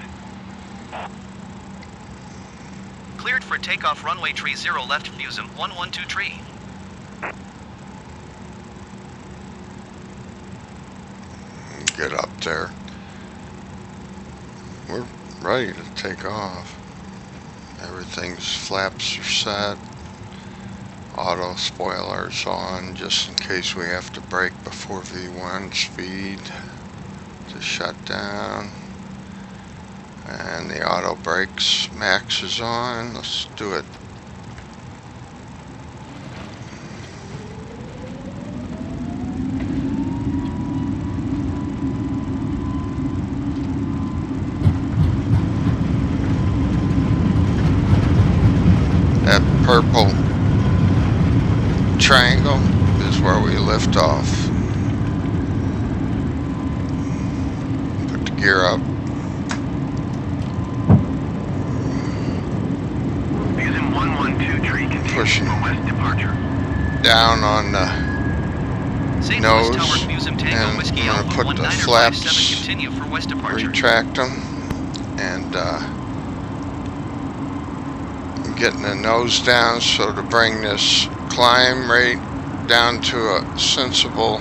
Cleared for takeoff runway tree 0 left Fusum 112 tree. Get up there. We're ready to take off. Everything's flaps are set. Auto spoilers on just in case we have to brake before V1 speed to shut down. And the auto brakes max is on. Let's do it. That purple triangle is where we lift off. Put the gear up. Fusum 112 tree Pushing for west departure. Down on the St. nose, Louis Tower Fusum Tango and Whiskey I'm Alpha gonna put the 1957 flaps, continue for west departure. retract them, and getting the nose down so to bring this climb rate down to a sensible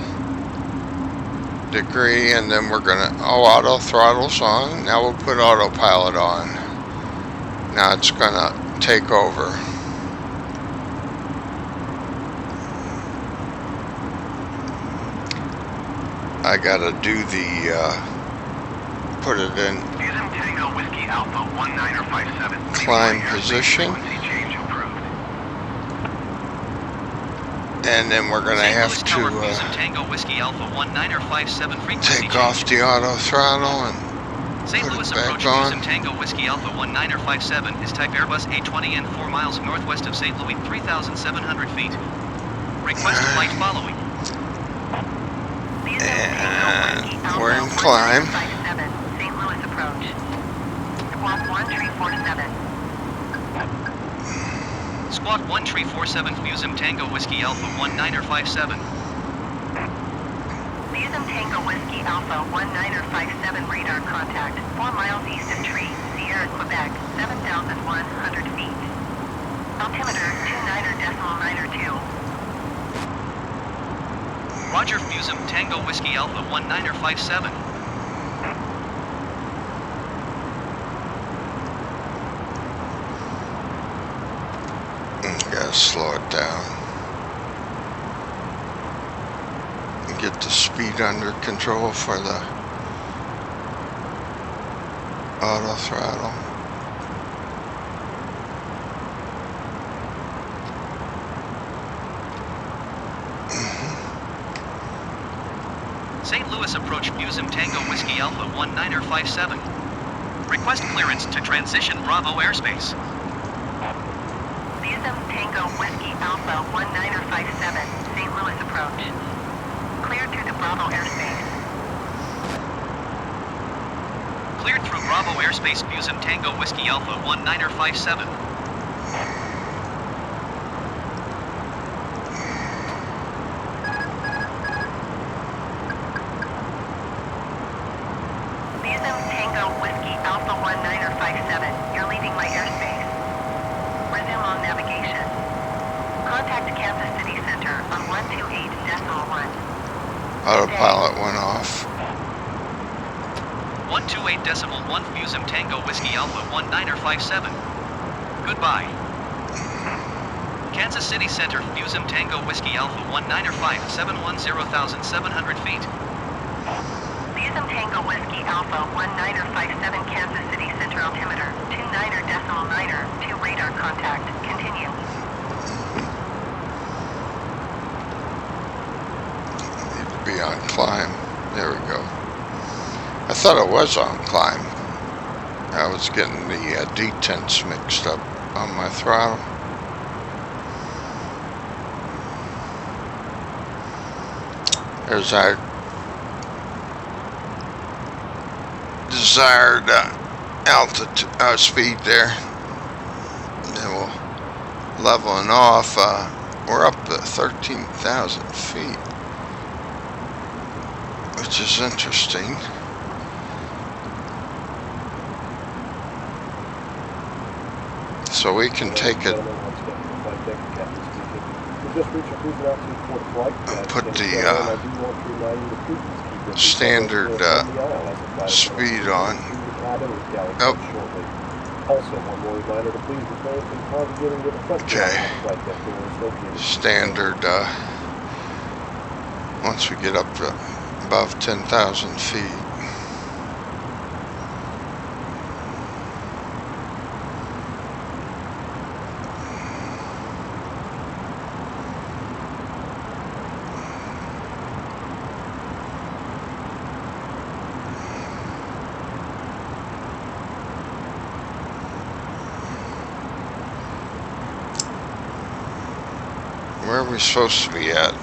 degree, and then we're gonna, auto throttle's on. Now we'll put autopilot on. Now it's gonna take over. I gotta do the put it in Fusum Tango Whiskey Alpha 1957. climb position, and then we're gonna St. have Louis Tower to Fusum Tango Whiskey Alpha 1957 frequency take off the auto throttle and St. put Louis it back approach on. Fusum Tango Whiskey Alpha 1957 is type Airbus A320 and 4 miles northwest of St. Louis, 3,700 feet. Request flight following. And we're in climb. St. Louis approach. Squawk 1347. Squawk 1347 Fusum Tango Whiskey Alpha 1957. Fusum Tango Whiskey Alpha 1957 radar contact 4 miles east of Tree, Sierra, Quebec, 7,100 feet. Altimeter 29.92. Roger Fusum Tango Whiskey Alpha 1957. Gotta slow it down. Get the speed under control for the auto throttle. St. Louis approach Fusum Tango Whiskey Alpha 1957. Request clearance to transition Bravo airspace. Fusum Tango Whiskey Alpha 1957 St. Louis approach. Cleared through the Bravo airspace. Cleared through Bravo airspace Fusum Tango Whiskey Alpha 1957. Fusum Tango Whiskey Alpha 1957. You're leaving my airspace. Autopilot went off. 128.1 Fusum Tango Whiskey Alpha 1957. Goodbye. Kansas City Center Fusum Tango Whiskey Alpha 1957 10,700 feet. Fusum Tango Whiskey Alpha 1957 Kansas City Center altimeter 29.9 to radar contact. Continue. Need to be on climb. There we go. I thought it was on climb. I was getting the detents mixed up on my throttle. There's our desired altitude, speed there. And then we'll leveling off. We're up to 13,000 feet, which is interesting. So we can take it, put the standard speed on. Oh. Okay. Standard, once we get up to above 10,000 feet. Where are we supposed to be at?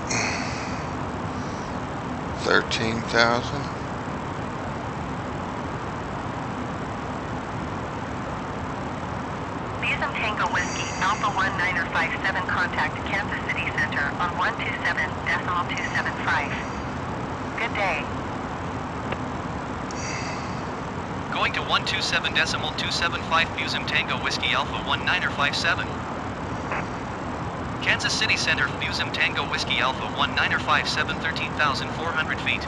13,000? Fusum Tango Whiskey Alpha 1957 contact Kansas City Center on 127.275. Good day. Going to 127.275 Fusum Tango Whiskey Alpha 1957. Kansas City Center Fusum Tango Whiskey Alpha 1957 13,400 feet.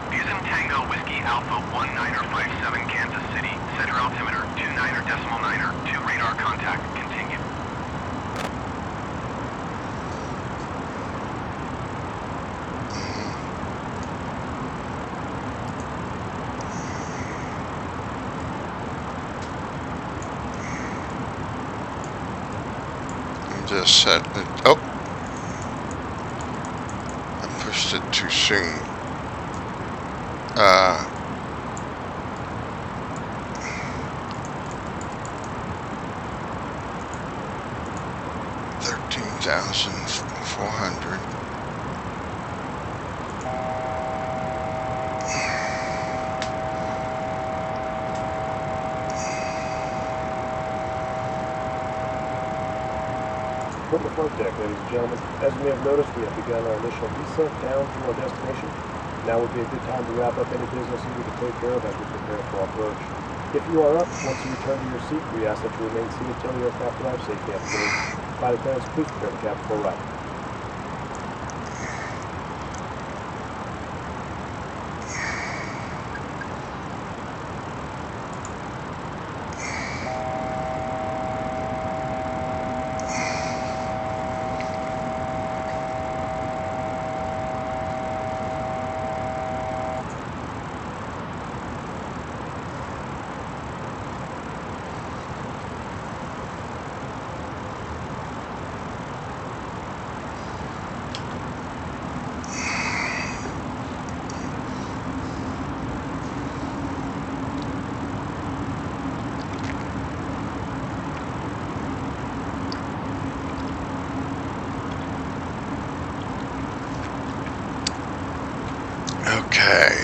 Fusum Tango Whiskey Alpha 1957 Kansas City, center altimeter 29.9 to radar contact. Continue. Just set it. Oh, I pushed it too soon. 13,400. From the front deck, ladies and gentlemen, as we have noticed, we have begun our initial descent down to our destination. Now would be a good time to wrap up any business you need to take care of as we prepare for approach. If you are up, once you return to your seat, we ask that you remain seated until the aircraft arrives safely at the flight attendants, please prepare the cabin for arrival. Okay.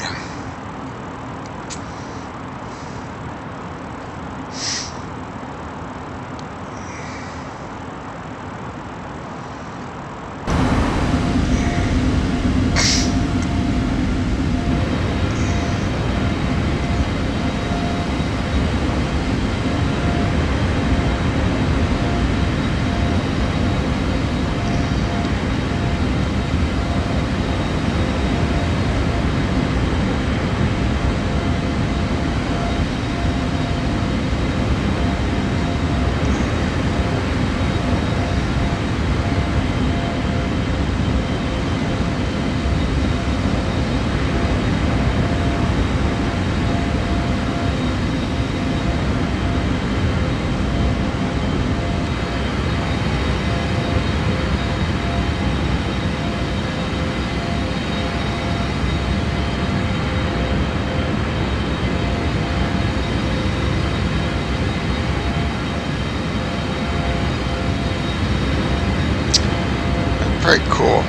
Very cool.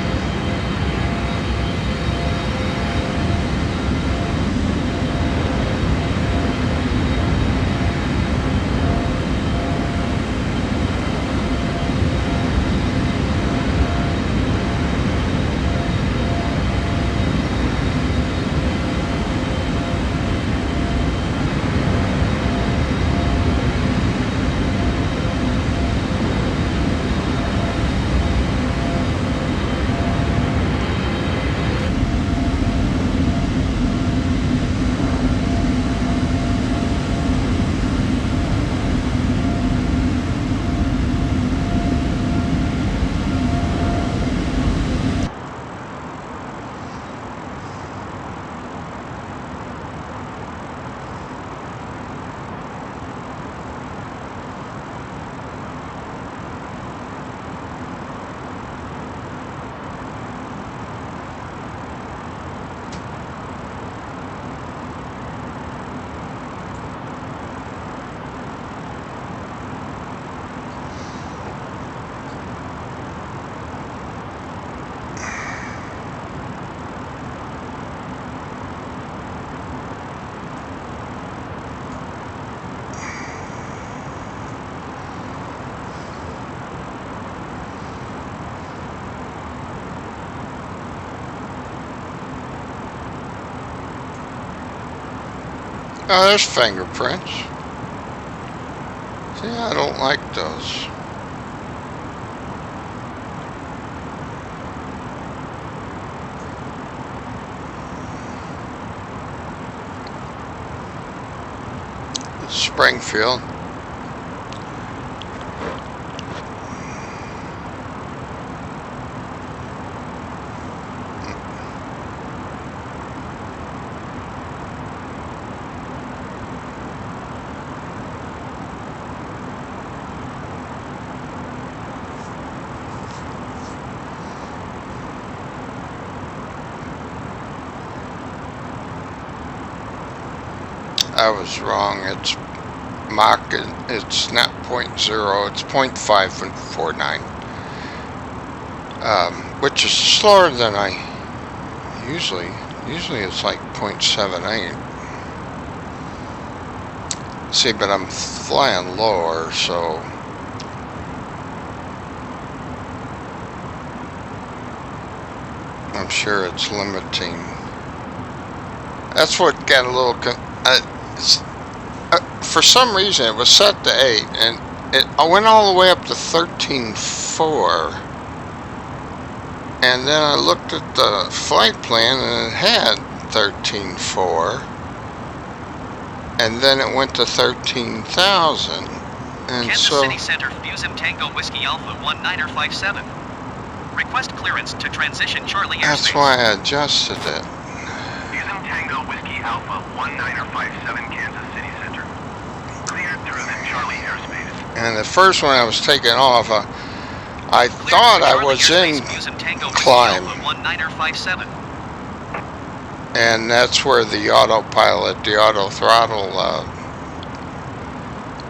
Oh, there's fingerprints. See, I don't like those. Springfield. I was wrong. It's Mach. It's not 0.0. It's 0.549, which is slower than I usually. Usually it's like 0.78. See, but I'm flying lower, so I'm sure it's limiting. That's what got a little. For some reason, it was set to 8, and I went all the way up to 13.4, and then I looked at the flight plan, and it had 13.4, and then it went to 13,000, and Kansas so City Center, Fusim Tango Whiskey Alpha 1957. Request clearance to transition Charlie airspace. that's why I adjusted it. Fusim Tango Whiskey Alpha 1957, Kansas City Center. Cleared through the Charlie airspace. And the first one I was taking off, I thought I was in climb, 1957. and that's where the autopilot, the auto throttle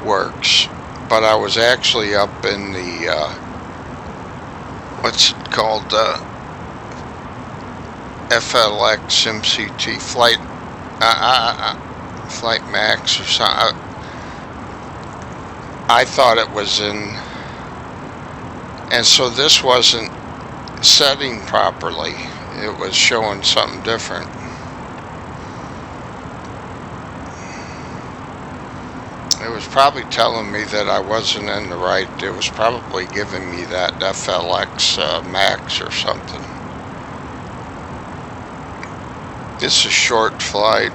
works. But I was actually up in the what's it called, FLX MCT flight flight max or something. I thought it was in, and so this wasn't setting properly. It was showing something different. It was probably telling me that I wasn't in the right. It was probably giving me that FLX max or something. This is a short flight.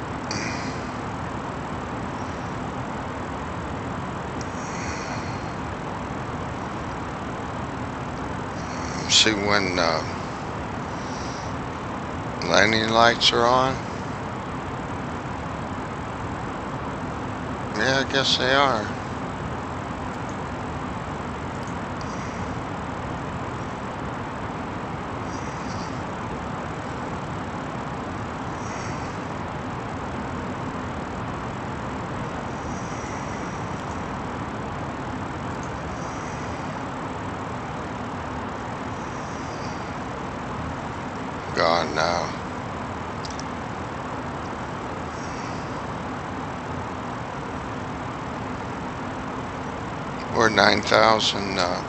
See when landing lights are on. Yeah, I guess they are. gone now. We're 9,000, no,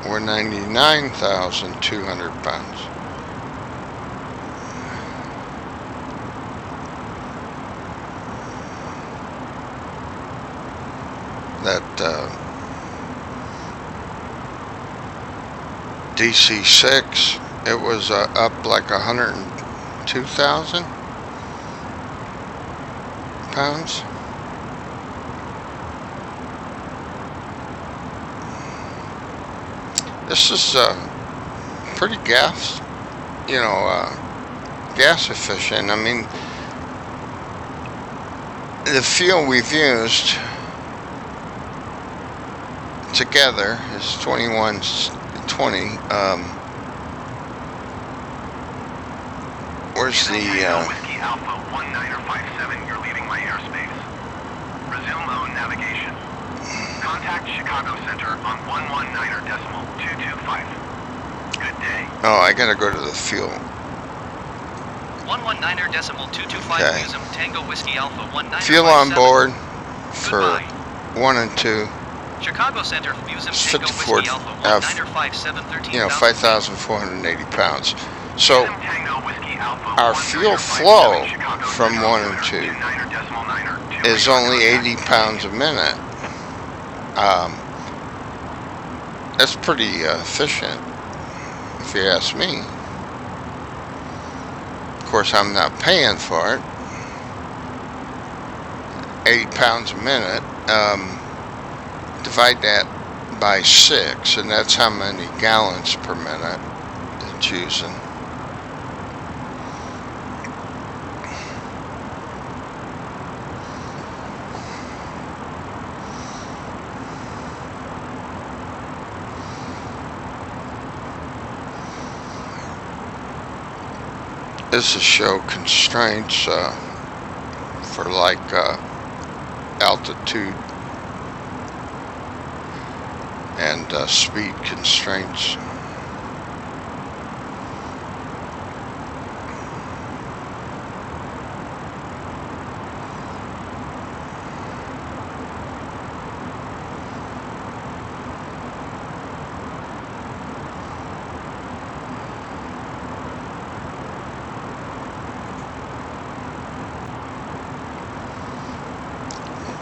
we're 99,200 pounds. That DC-6, it was up like 102,000 pounds. This is pretty gas, gas efficient. I mean, the fuel we've used together is 2120. Where's the Whiskey Alpha 1957, you're leaving my airspace. Resume own navigation. Contact Chicago Center on 119.225. Good day. oh, I gotta go to the fuel. 119.225 Okay. Museum Tango Whiskey Alpha 1957. Fuel on board for Goodbye. 1 and 2. Chicago Center Museum It's Tango 54, Whiskey Alpha 1957 5,480 pounds. So Museum Tango Whiskey Alpha our 1957, fuel flow Chicago from Center 1 and 2 is only 80 pounds a minute. That's pretty efficient, if you ask me. Of course, I'm not paying for it. 80 pounds a minute. Divide that by 6, and that's how many gallons per minute it's using. This is show constraints for like altitude and speed constraints.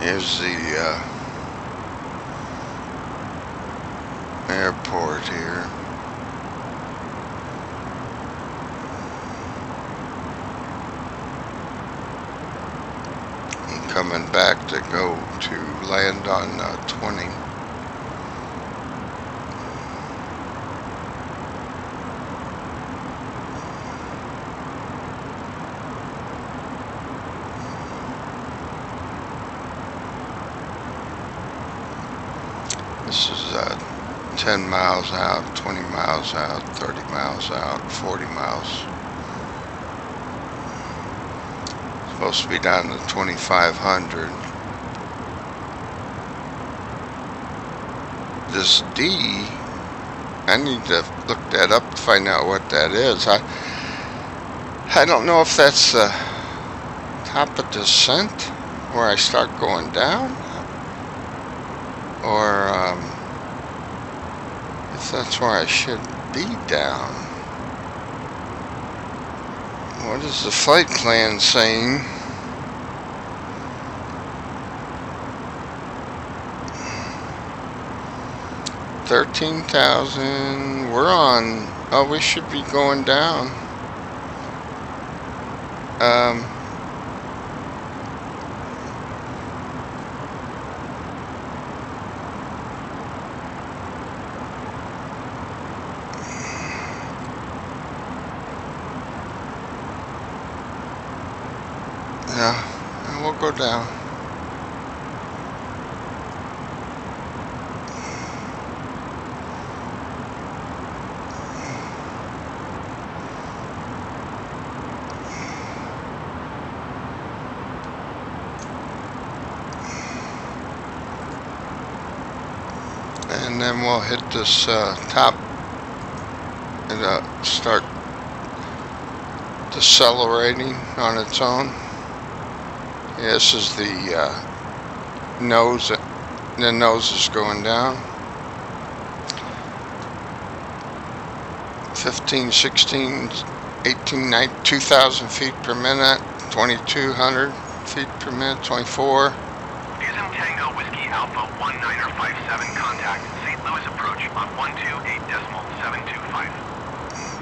Here's the airport here. I'm coming back to go to land on 20. This is 10 miles out, 20 miles out, 30 miles out, 40 miles. Supposed to be down to 2,500. This D, I need to look that up to find out what that is. I don't know if that's the top of descent where I start going down, or if that's where I should be down. What is the flight plan saying? $13,000. We're on. Oh, we should be going down. Yeah, we'll go down. And then we'll hit this top and start decelerating on its own. Yeah, this is the nose. The nose is going down. 15, 16, 18, 19, 2,000 feet per minute, 2,200 feet per minute, 24. Museum Tango Whiskey Alpha 1957, contact St. Louis approach on 128.725.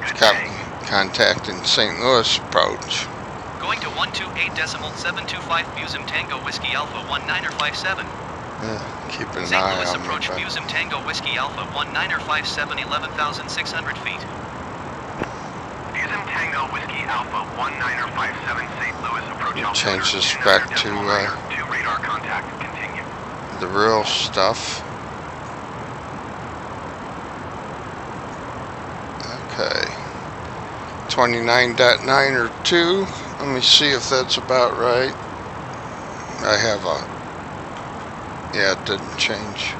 Good day. Contacting St. Louis approach. Going to 128.725 Museum Tango Whiskey Alpha 1957. Keep an St. eye Louis on approach me. Museum Tango Whiskey Alpha 1957, 11,600 feet. Museum Tango Whiskey Alpha 1957, St. Louis approach altimeter. Change this back to radar contact. Continue. the real stuff. Okay. 29.9 or 2. Let me see if that's about right. I have a... Yeah, it didn't change.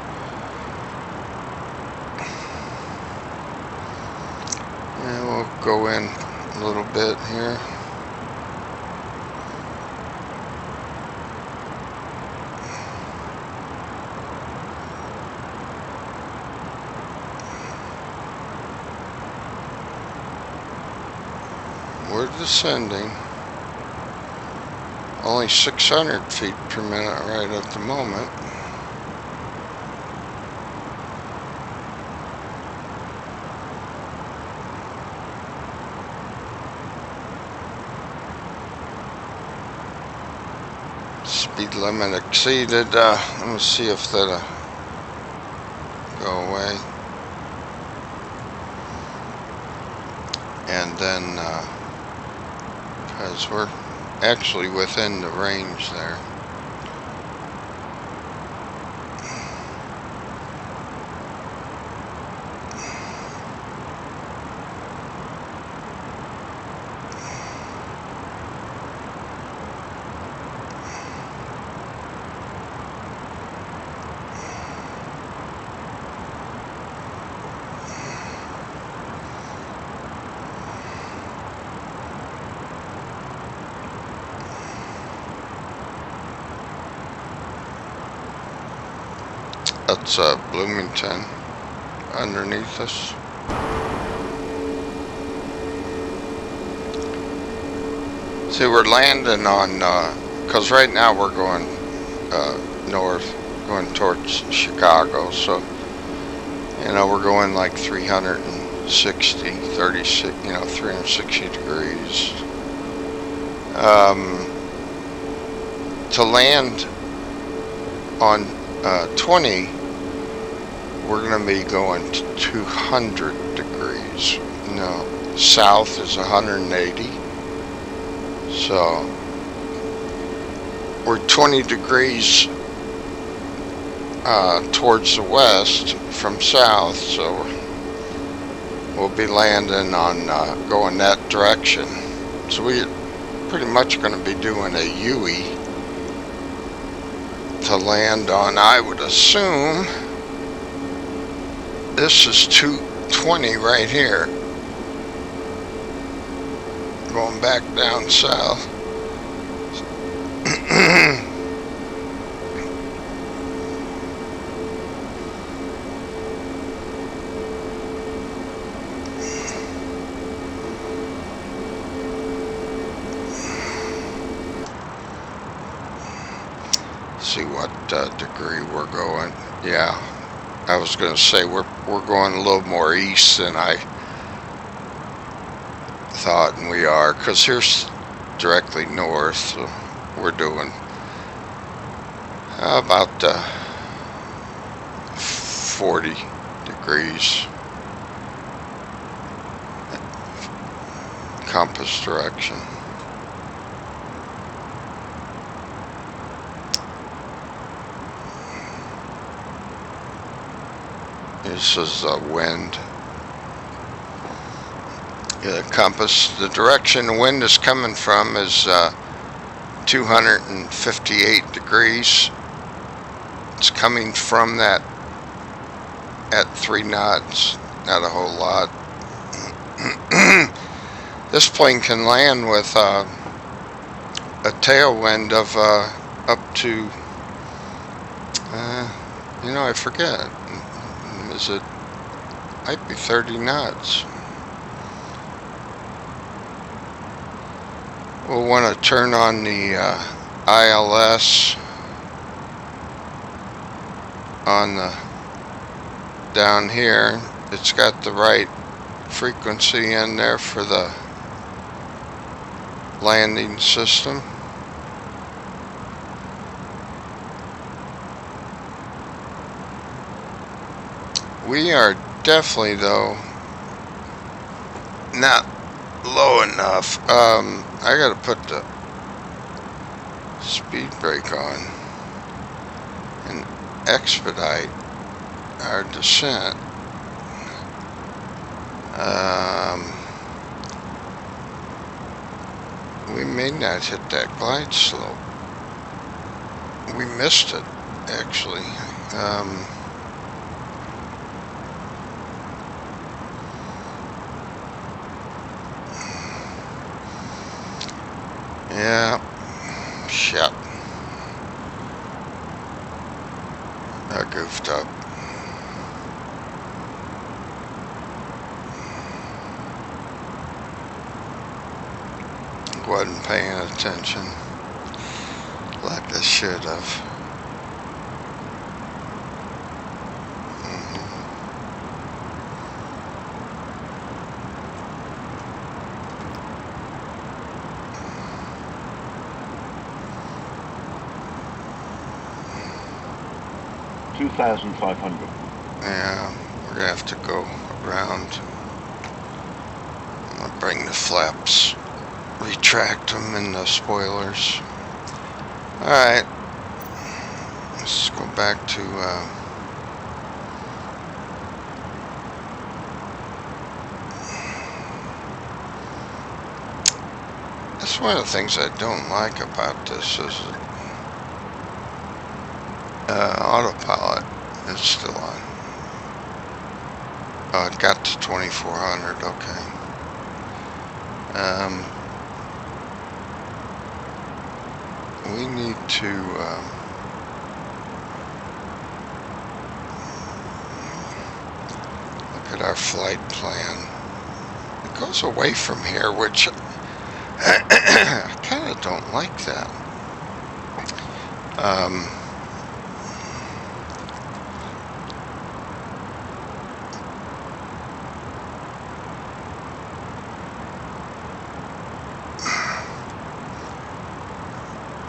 Yeah, we'll go in a little bit here. We're descending. Only 600 feet per minute right at the moment. Speed limit exceeded. Let me see if that'll go away. And then, because we're actually within the range there. That's Bloomington underneath us. See, we're landing on, because right now we're going north, going towards Chicago, so, you know, we're going like 360, 36, you know, 360 degrees. To land on 20, we're going to be going to 200 degrees. No, south is 180. So we're 20 degrees towards the west from south, so we'll be landing on going that direction. So we're pretty much going to be doing a U-E to land on, I would assume, this is 220 right here, going back down south. See what degree we're going. Yeah, I was going to say we're going a little more east than I thought, and we are, because here's directly north, so we're doing about 40 degrees compass direction. This is wind. Yeah, the compass, the direction the wind is coming from is 258 degrees. It's coming from that at 3 knots, not a whole lot. This plane can land with a tailwind of up to, you know, I forget. Is it? Might be 30 knots. We'll want to turn on the ILS on the down here. It's got the right frequency in there for the landing system. We are definitely, though, not low enough. I gotta put the speed brake on and expedite our descent. We may not hit that glide slope. We missed it, actually. Yeah, shit. I goofed up. Wasn't paying attention like I should have. 2,500. Yeah, we're gonna have to go around. I'm gonna bring the flaps, retract them in the spoilers. Alright, let's go back to that's one of the things I don't like about this is autopilot is still on. Oh, it got to 2400, okay. We need to look at our flight plan. It goes away from here, which I kind of don't like that.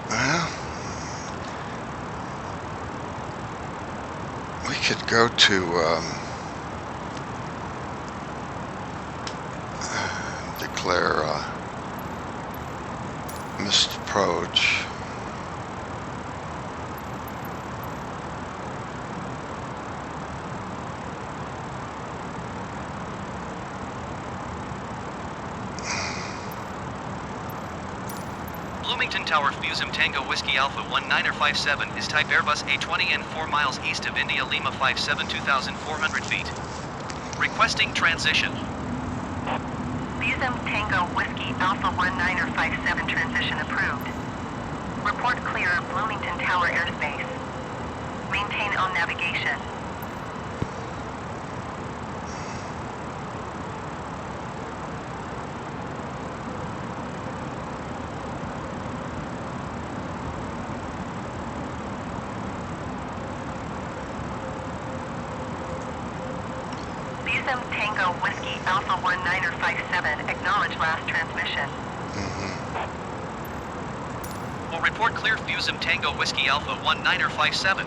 Well, we could go to declare missed approach. Bloomington Tower, Fusum Tango Whiskey Alpha 1957 is type Airbus A320 and 4 miles east of India Lima 57 2,400 feet. Requesting transition. Fusum Tango Whiskey Alpha 1957 transition approved. Report clear of Bloomington Tower airspace. Maintain on navigation. Fusum Tango Whiskey Alpha 1957, acknowledge last transmission. Will report clear Fusum Tango Whiskey Alpha 1957.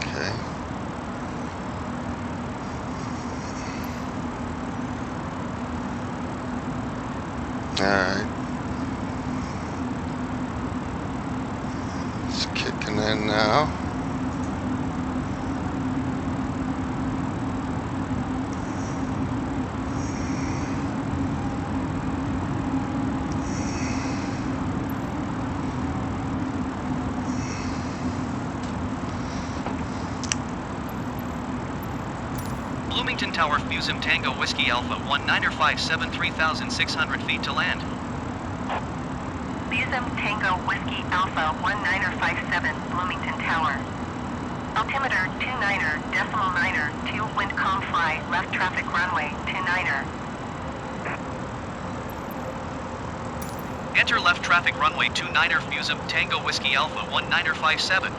Okay. Alright. It's kicking in now. Bloomington Tower, Fusum Tango Whiskey Alpha 1957, 3,600 feet to land. Fusum Tango Whiskey Alpha 1957, Bloomington Tower. Altimeter 29.9, 2 wind calm fly, left traffic runway 29er. Enter left traffic runway 29er, Fusum Tango Whiskey Alpha 1957.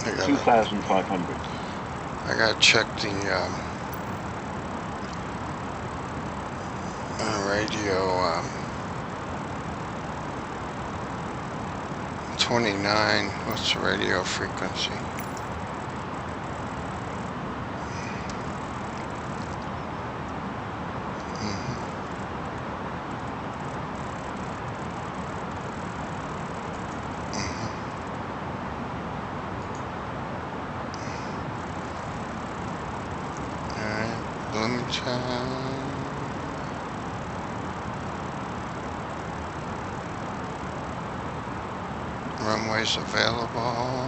I gotta, 2,500. I gotta check the radio 29. What's the radio frequency? Runways available.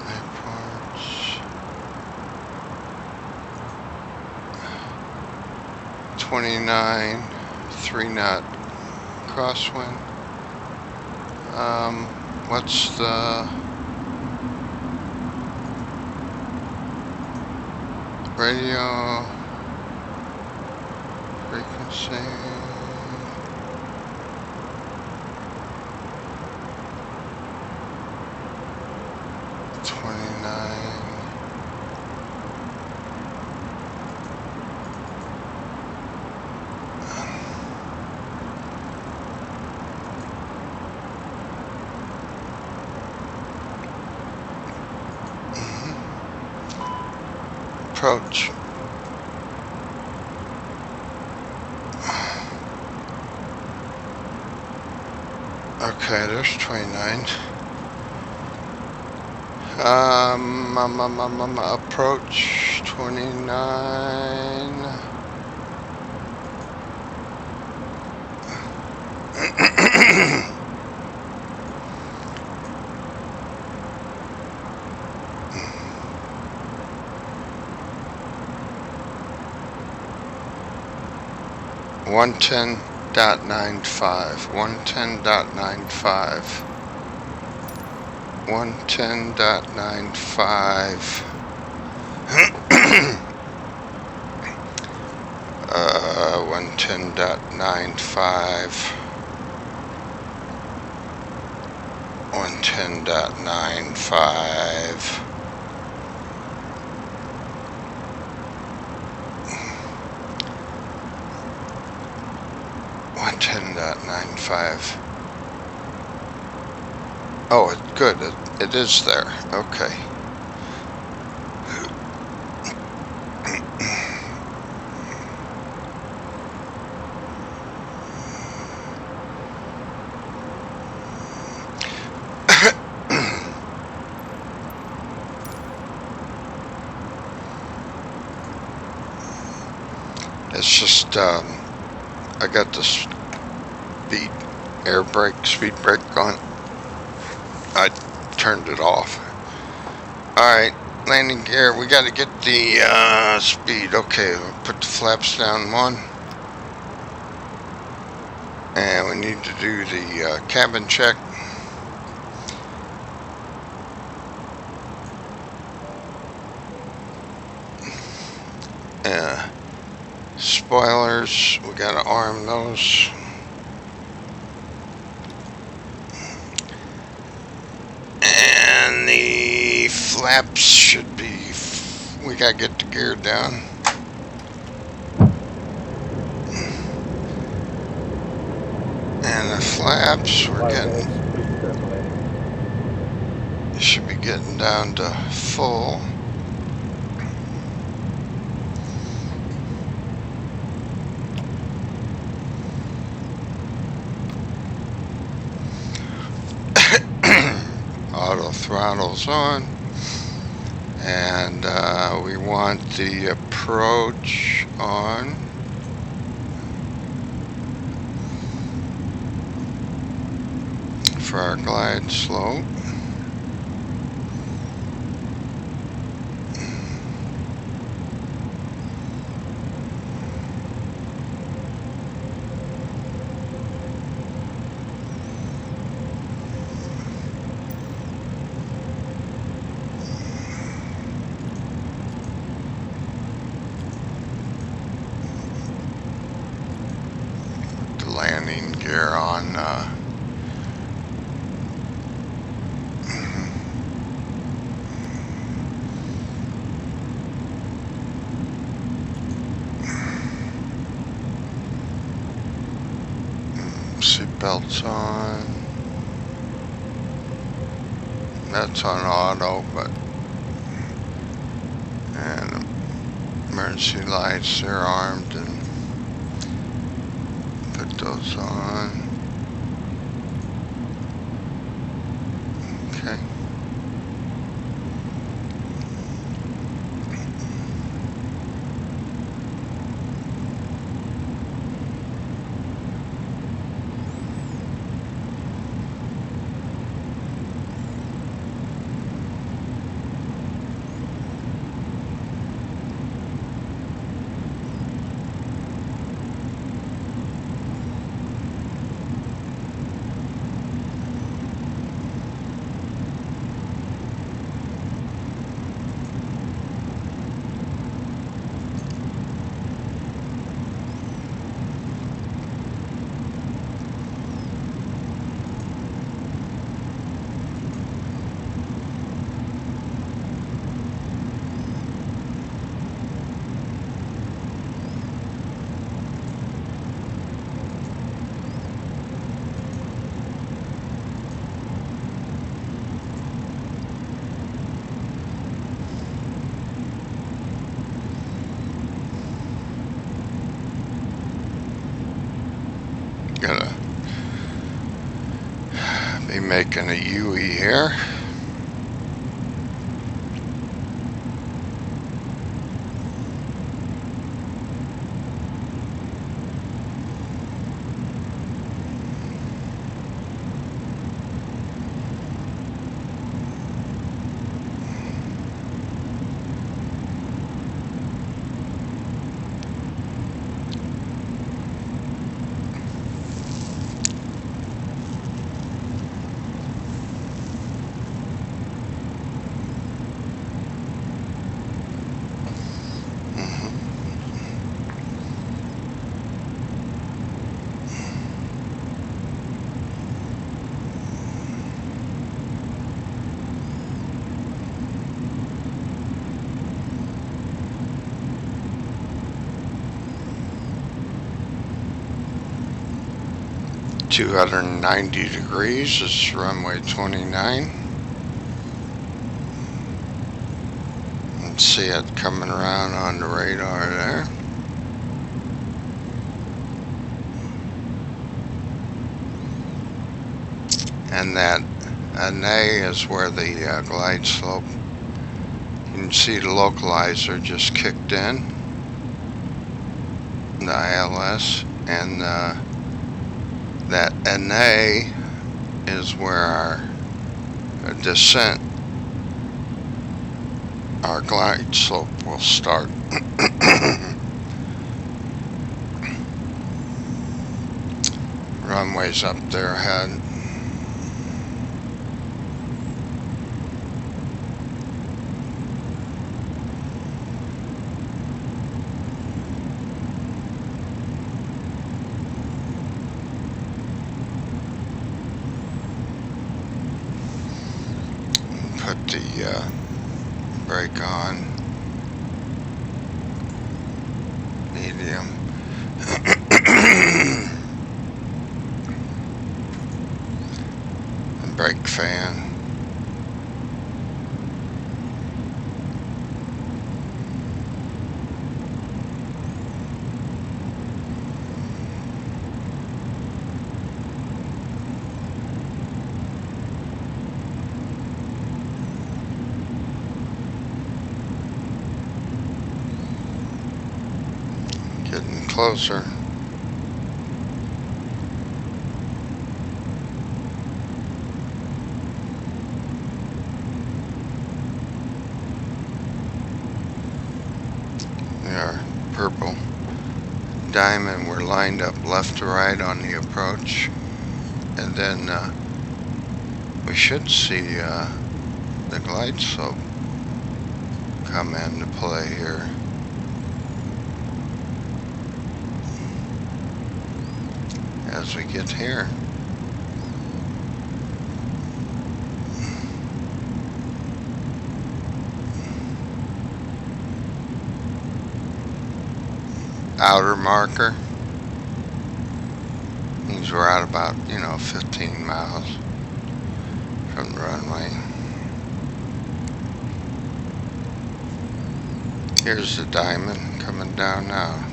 Airports. 29, 3 knot crosswind. What's the radio frequency? Approach. Okay, there's 29. Approach 29. One 110.95, 110.95, 110.95, 110.95, 110.95. 110.95. Oh, good. It is there. Okay. It's just I got the speed brake on. I turned it off. Alright, landing gear. We got to get the speed. Okay, we'll put the flaps down 1. And we need to do the cabin check. Spoilers, we got to arm those. And the flaps should be, we got to get the gear down. And the flaps, we're getting, should be getting down to full. Auto throttles on, and we want the approach on. For our glide slope. Landing gear on seat belts on. That's on auto, but and emergency lights, they're armed, and put those on. Okay. Making a U-E here. $290 degrees is runway 29. And see it coming around on the radar there. And that NA is where the glide slope. You can see the localizer just kicked in. The ILS, and that NA is where our descent, our glide slope will start. Runway's up there ahead. Put the brake on. Medium. And brake fan. Getting closer. Our purple diamond, we're lined up left to right on the approach, and then we should see the glide slope come into play here. As we get here. Outer marker means we're at about, 15 miles from the runway. Here's the diamond coming down now.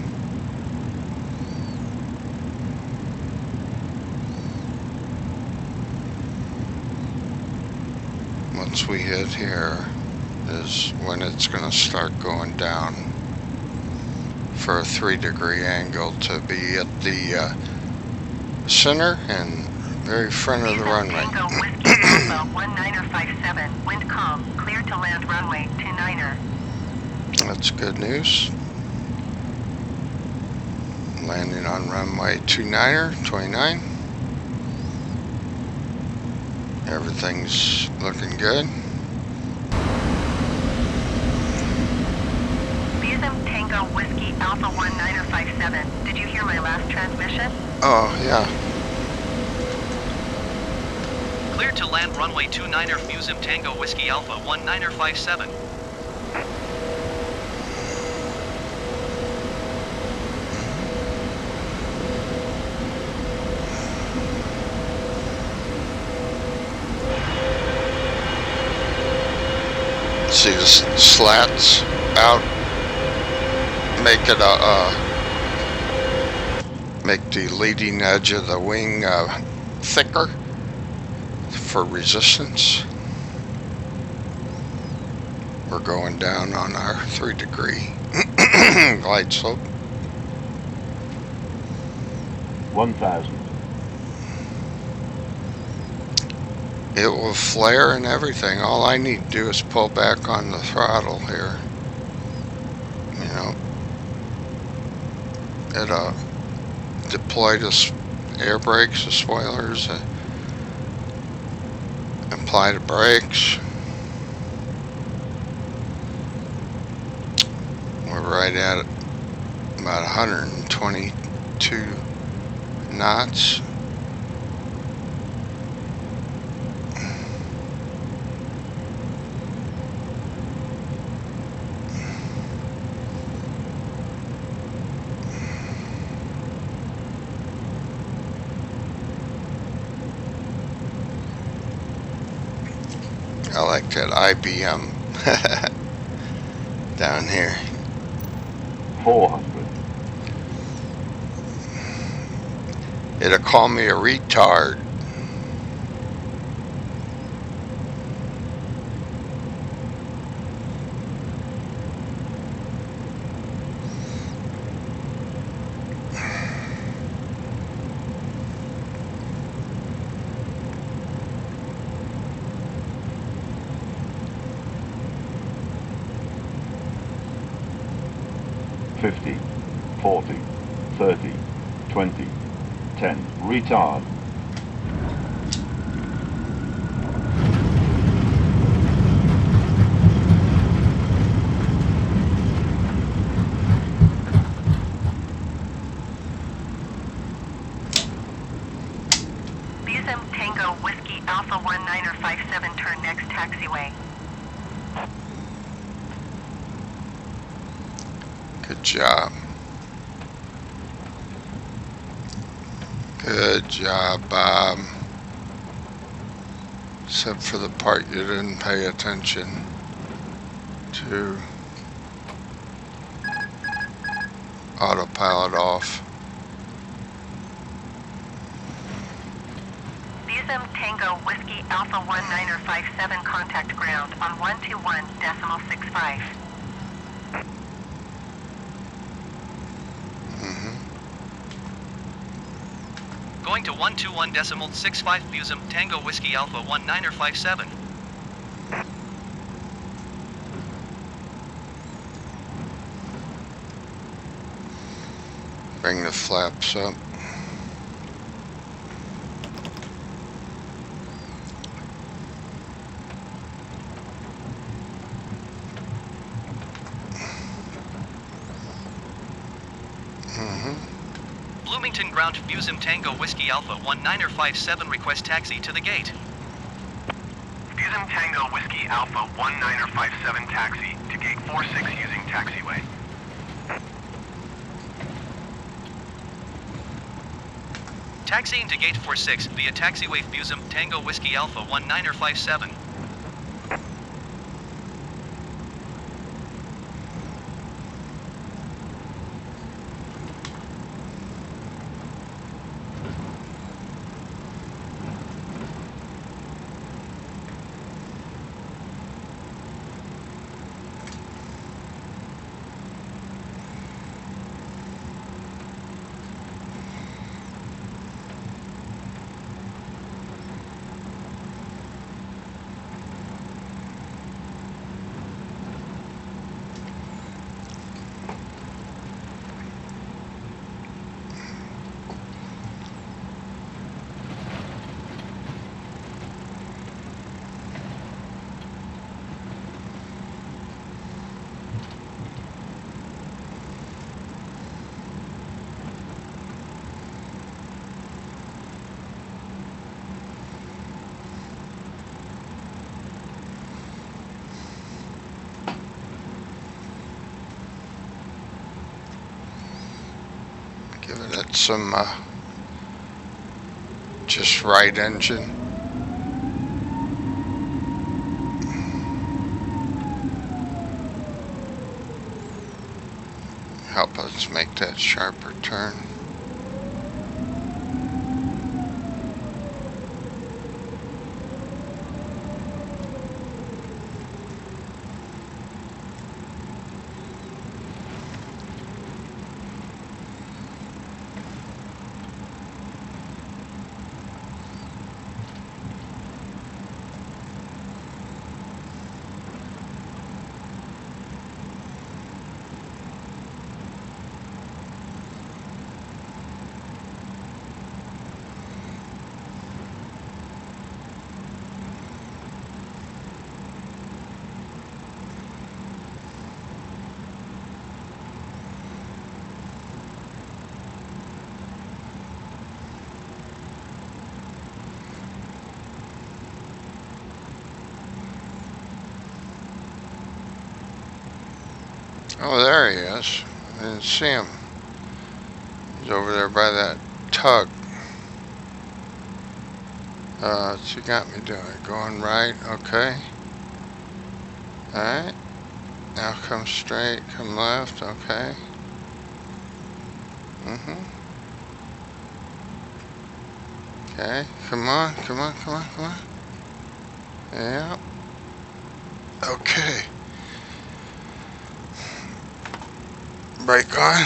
Once we hit here is when it's going to start going down for a 3-degree angle to be at the center and very front of the runway. Tango Whiskey Alpha 1957, wind calm, clear to land runway 29er. That's good news. Landing on runway 29. Everything's looking good. Tango Whiskey Alpha 1957. Did you hear my last transmission? Oh, yeah. Clear to land runway 29er Musim Tango Whiskey Alpha 1957. See the slats out. Make it make the leading edge of the wing thicker for resistance. We're going down on our 3-degree glide slope. 1,000. It will flare and everything. All I need to do is pull back on the throttle here. You know, it'll deploy the air brakes, the spoilers, apply the brakes. We're right at about 122 knots. I like that IBM down here. 400. It'll call me a retard. $50, $40, $30, $20, $10. Retard. Busim Tango Whiskey Alpha 1957, turn next taxiway. Good job. Good job, Bob. Except for the part you didn't pay attention to. Autopilot off. Busim Tango Whiskey Alpha 1957, contact ground on 121.65. Going to 121.65 Busim Tango Whiskey Alpha 1957. Bring the flaps up. Bloomington ground Busim Tango Whiskey Alpha 1957, request taxi to the gate. Busim Tango Whiskey Alpha 1957 taxi to gate 46 using taxiway. Taxiing to gate 46 via taxiway Busim Tango Whiskey Alpha 1957. Give it some just right engine. Help us make that sharper turn. Oh, there he is. I didn't see him. He's over there by that tug. What's he got me doing? Going right, okay. Alright. Now come straight, come left, okay. Okay, come on, come on, come on, come on. Yeah. Okay. Brake on.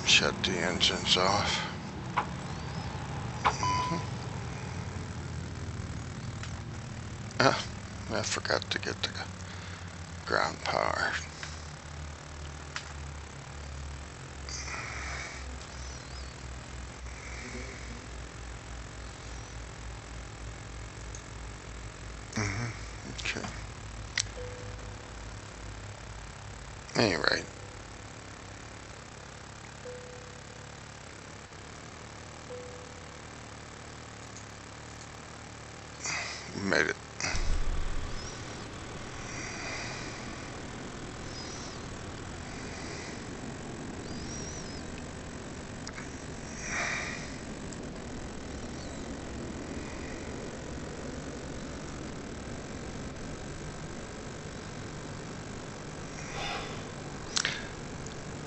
Shut the engines off. I forgot to get the ground power. Okay. Anyway. Made it.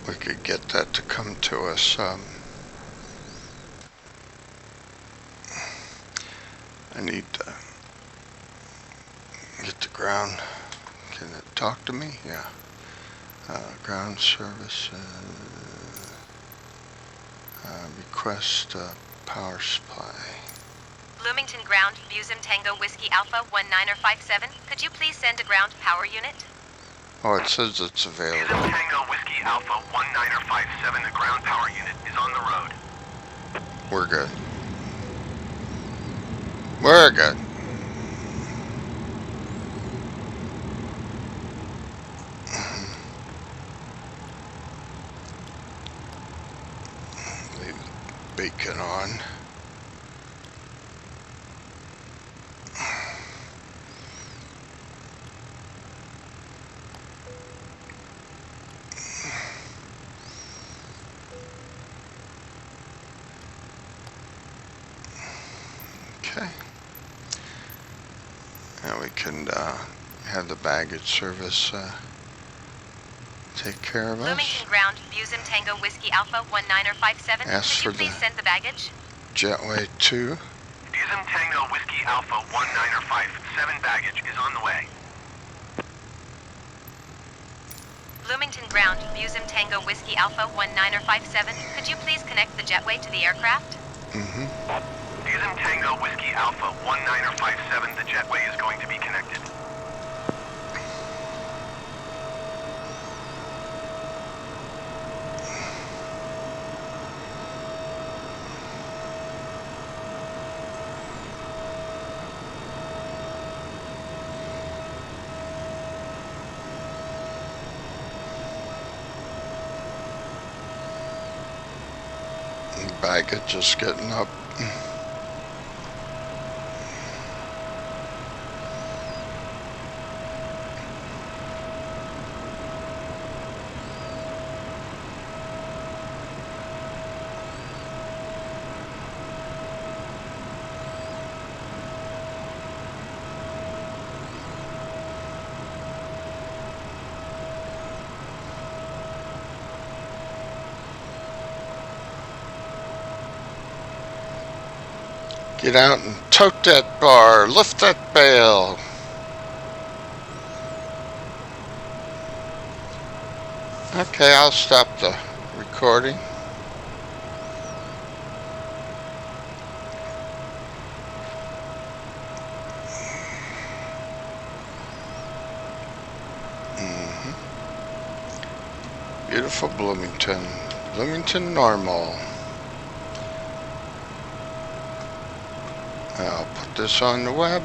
We could get that to come to us. I need to get the ground. Can it talk to me? Yeah. Ground service. Request power supply. Bloomington Ground, Busem Tango Whiskey Alpha 1957. Could you please send a ground power unit? Oh, it says it's available. Busem Tango Whiskey Alpha 1957. The ground power unit is on the road. We're good. We're good. Leave the beacon on. Okay. Now we can have the baggage service take care of us. Bloomington Ground, Busem Tango Whiskey Alpha 1957. Ask Could you for please the send the baggage? Jetway 2. Busem Tango Whiskey Alpha 1957. Baggage is on the way. Bloomington Ground, Busem Tango Whiskey Alpha 1957. Could you please connect the jetway to the aircraft? Busem Tango Whiskey Alpha 1957. The jetway is going to be connected. Baggage just getting up. Get out and tote that bar, lift that bale. Okay, I'll stop the recording. Beautiful Bloomington. Bloomington normal. I'll put this on the web.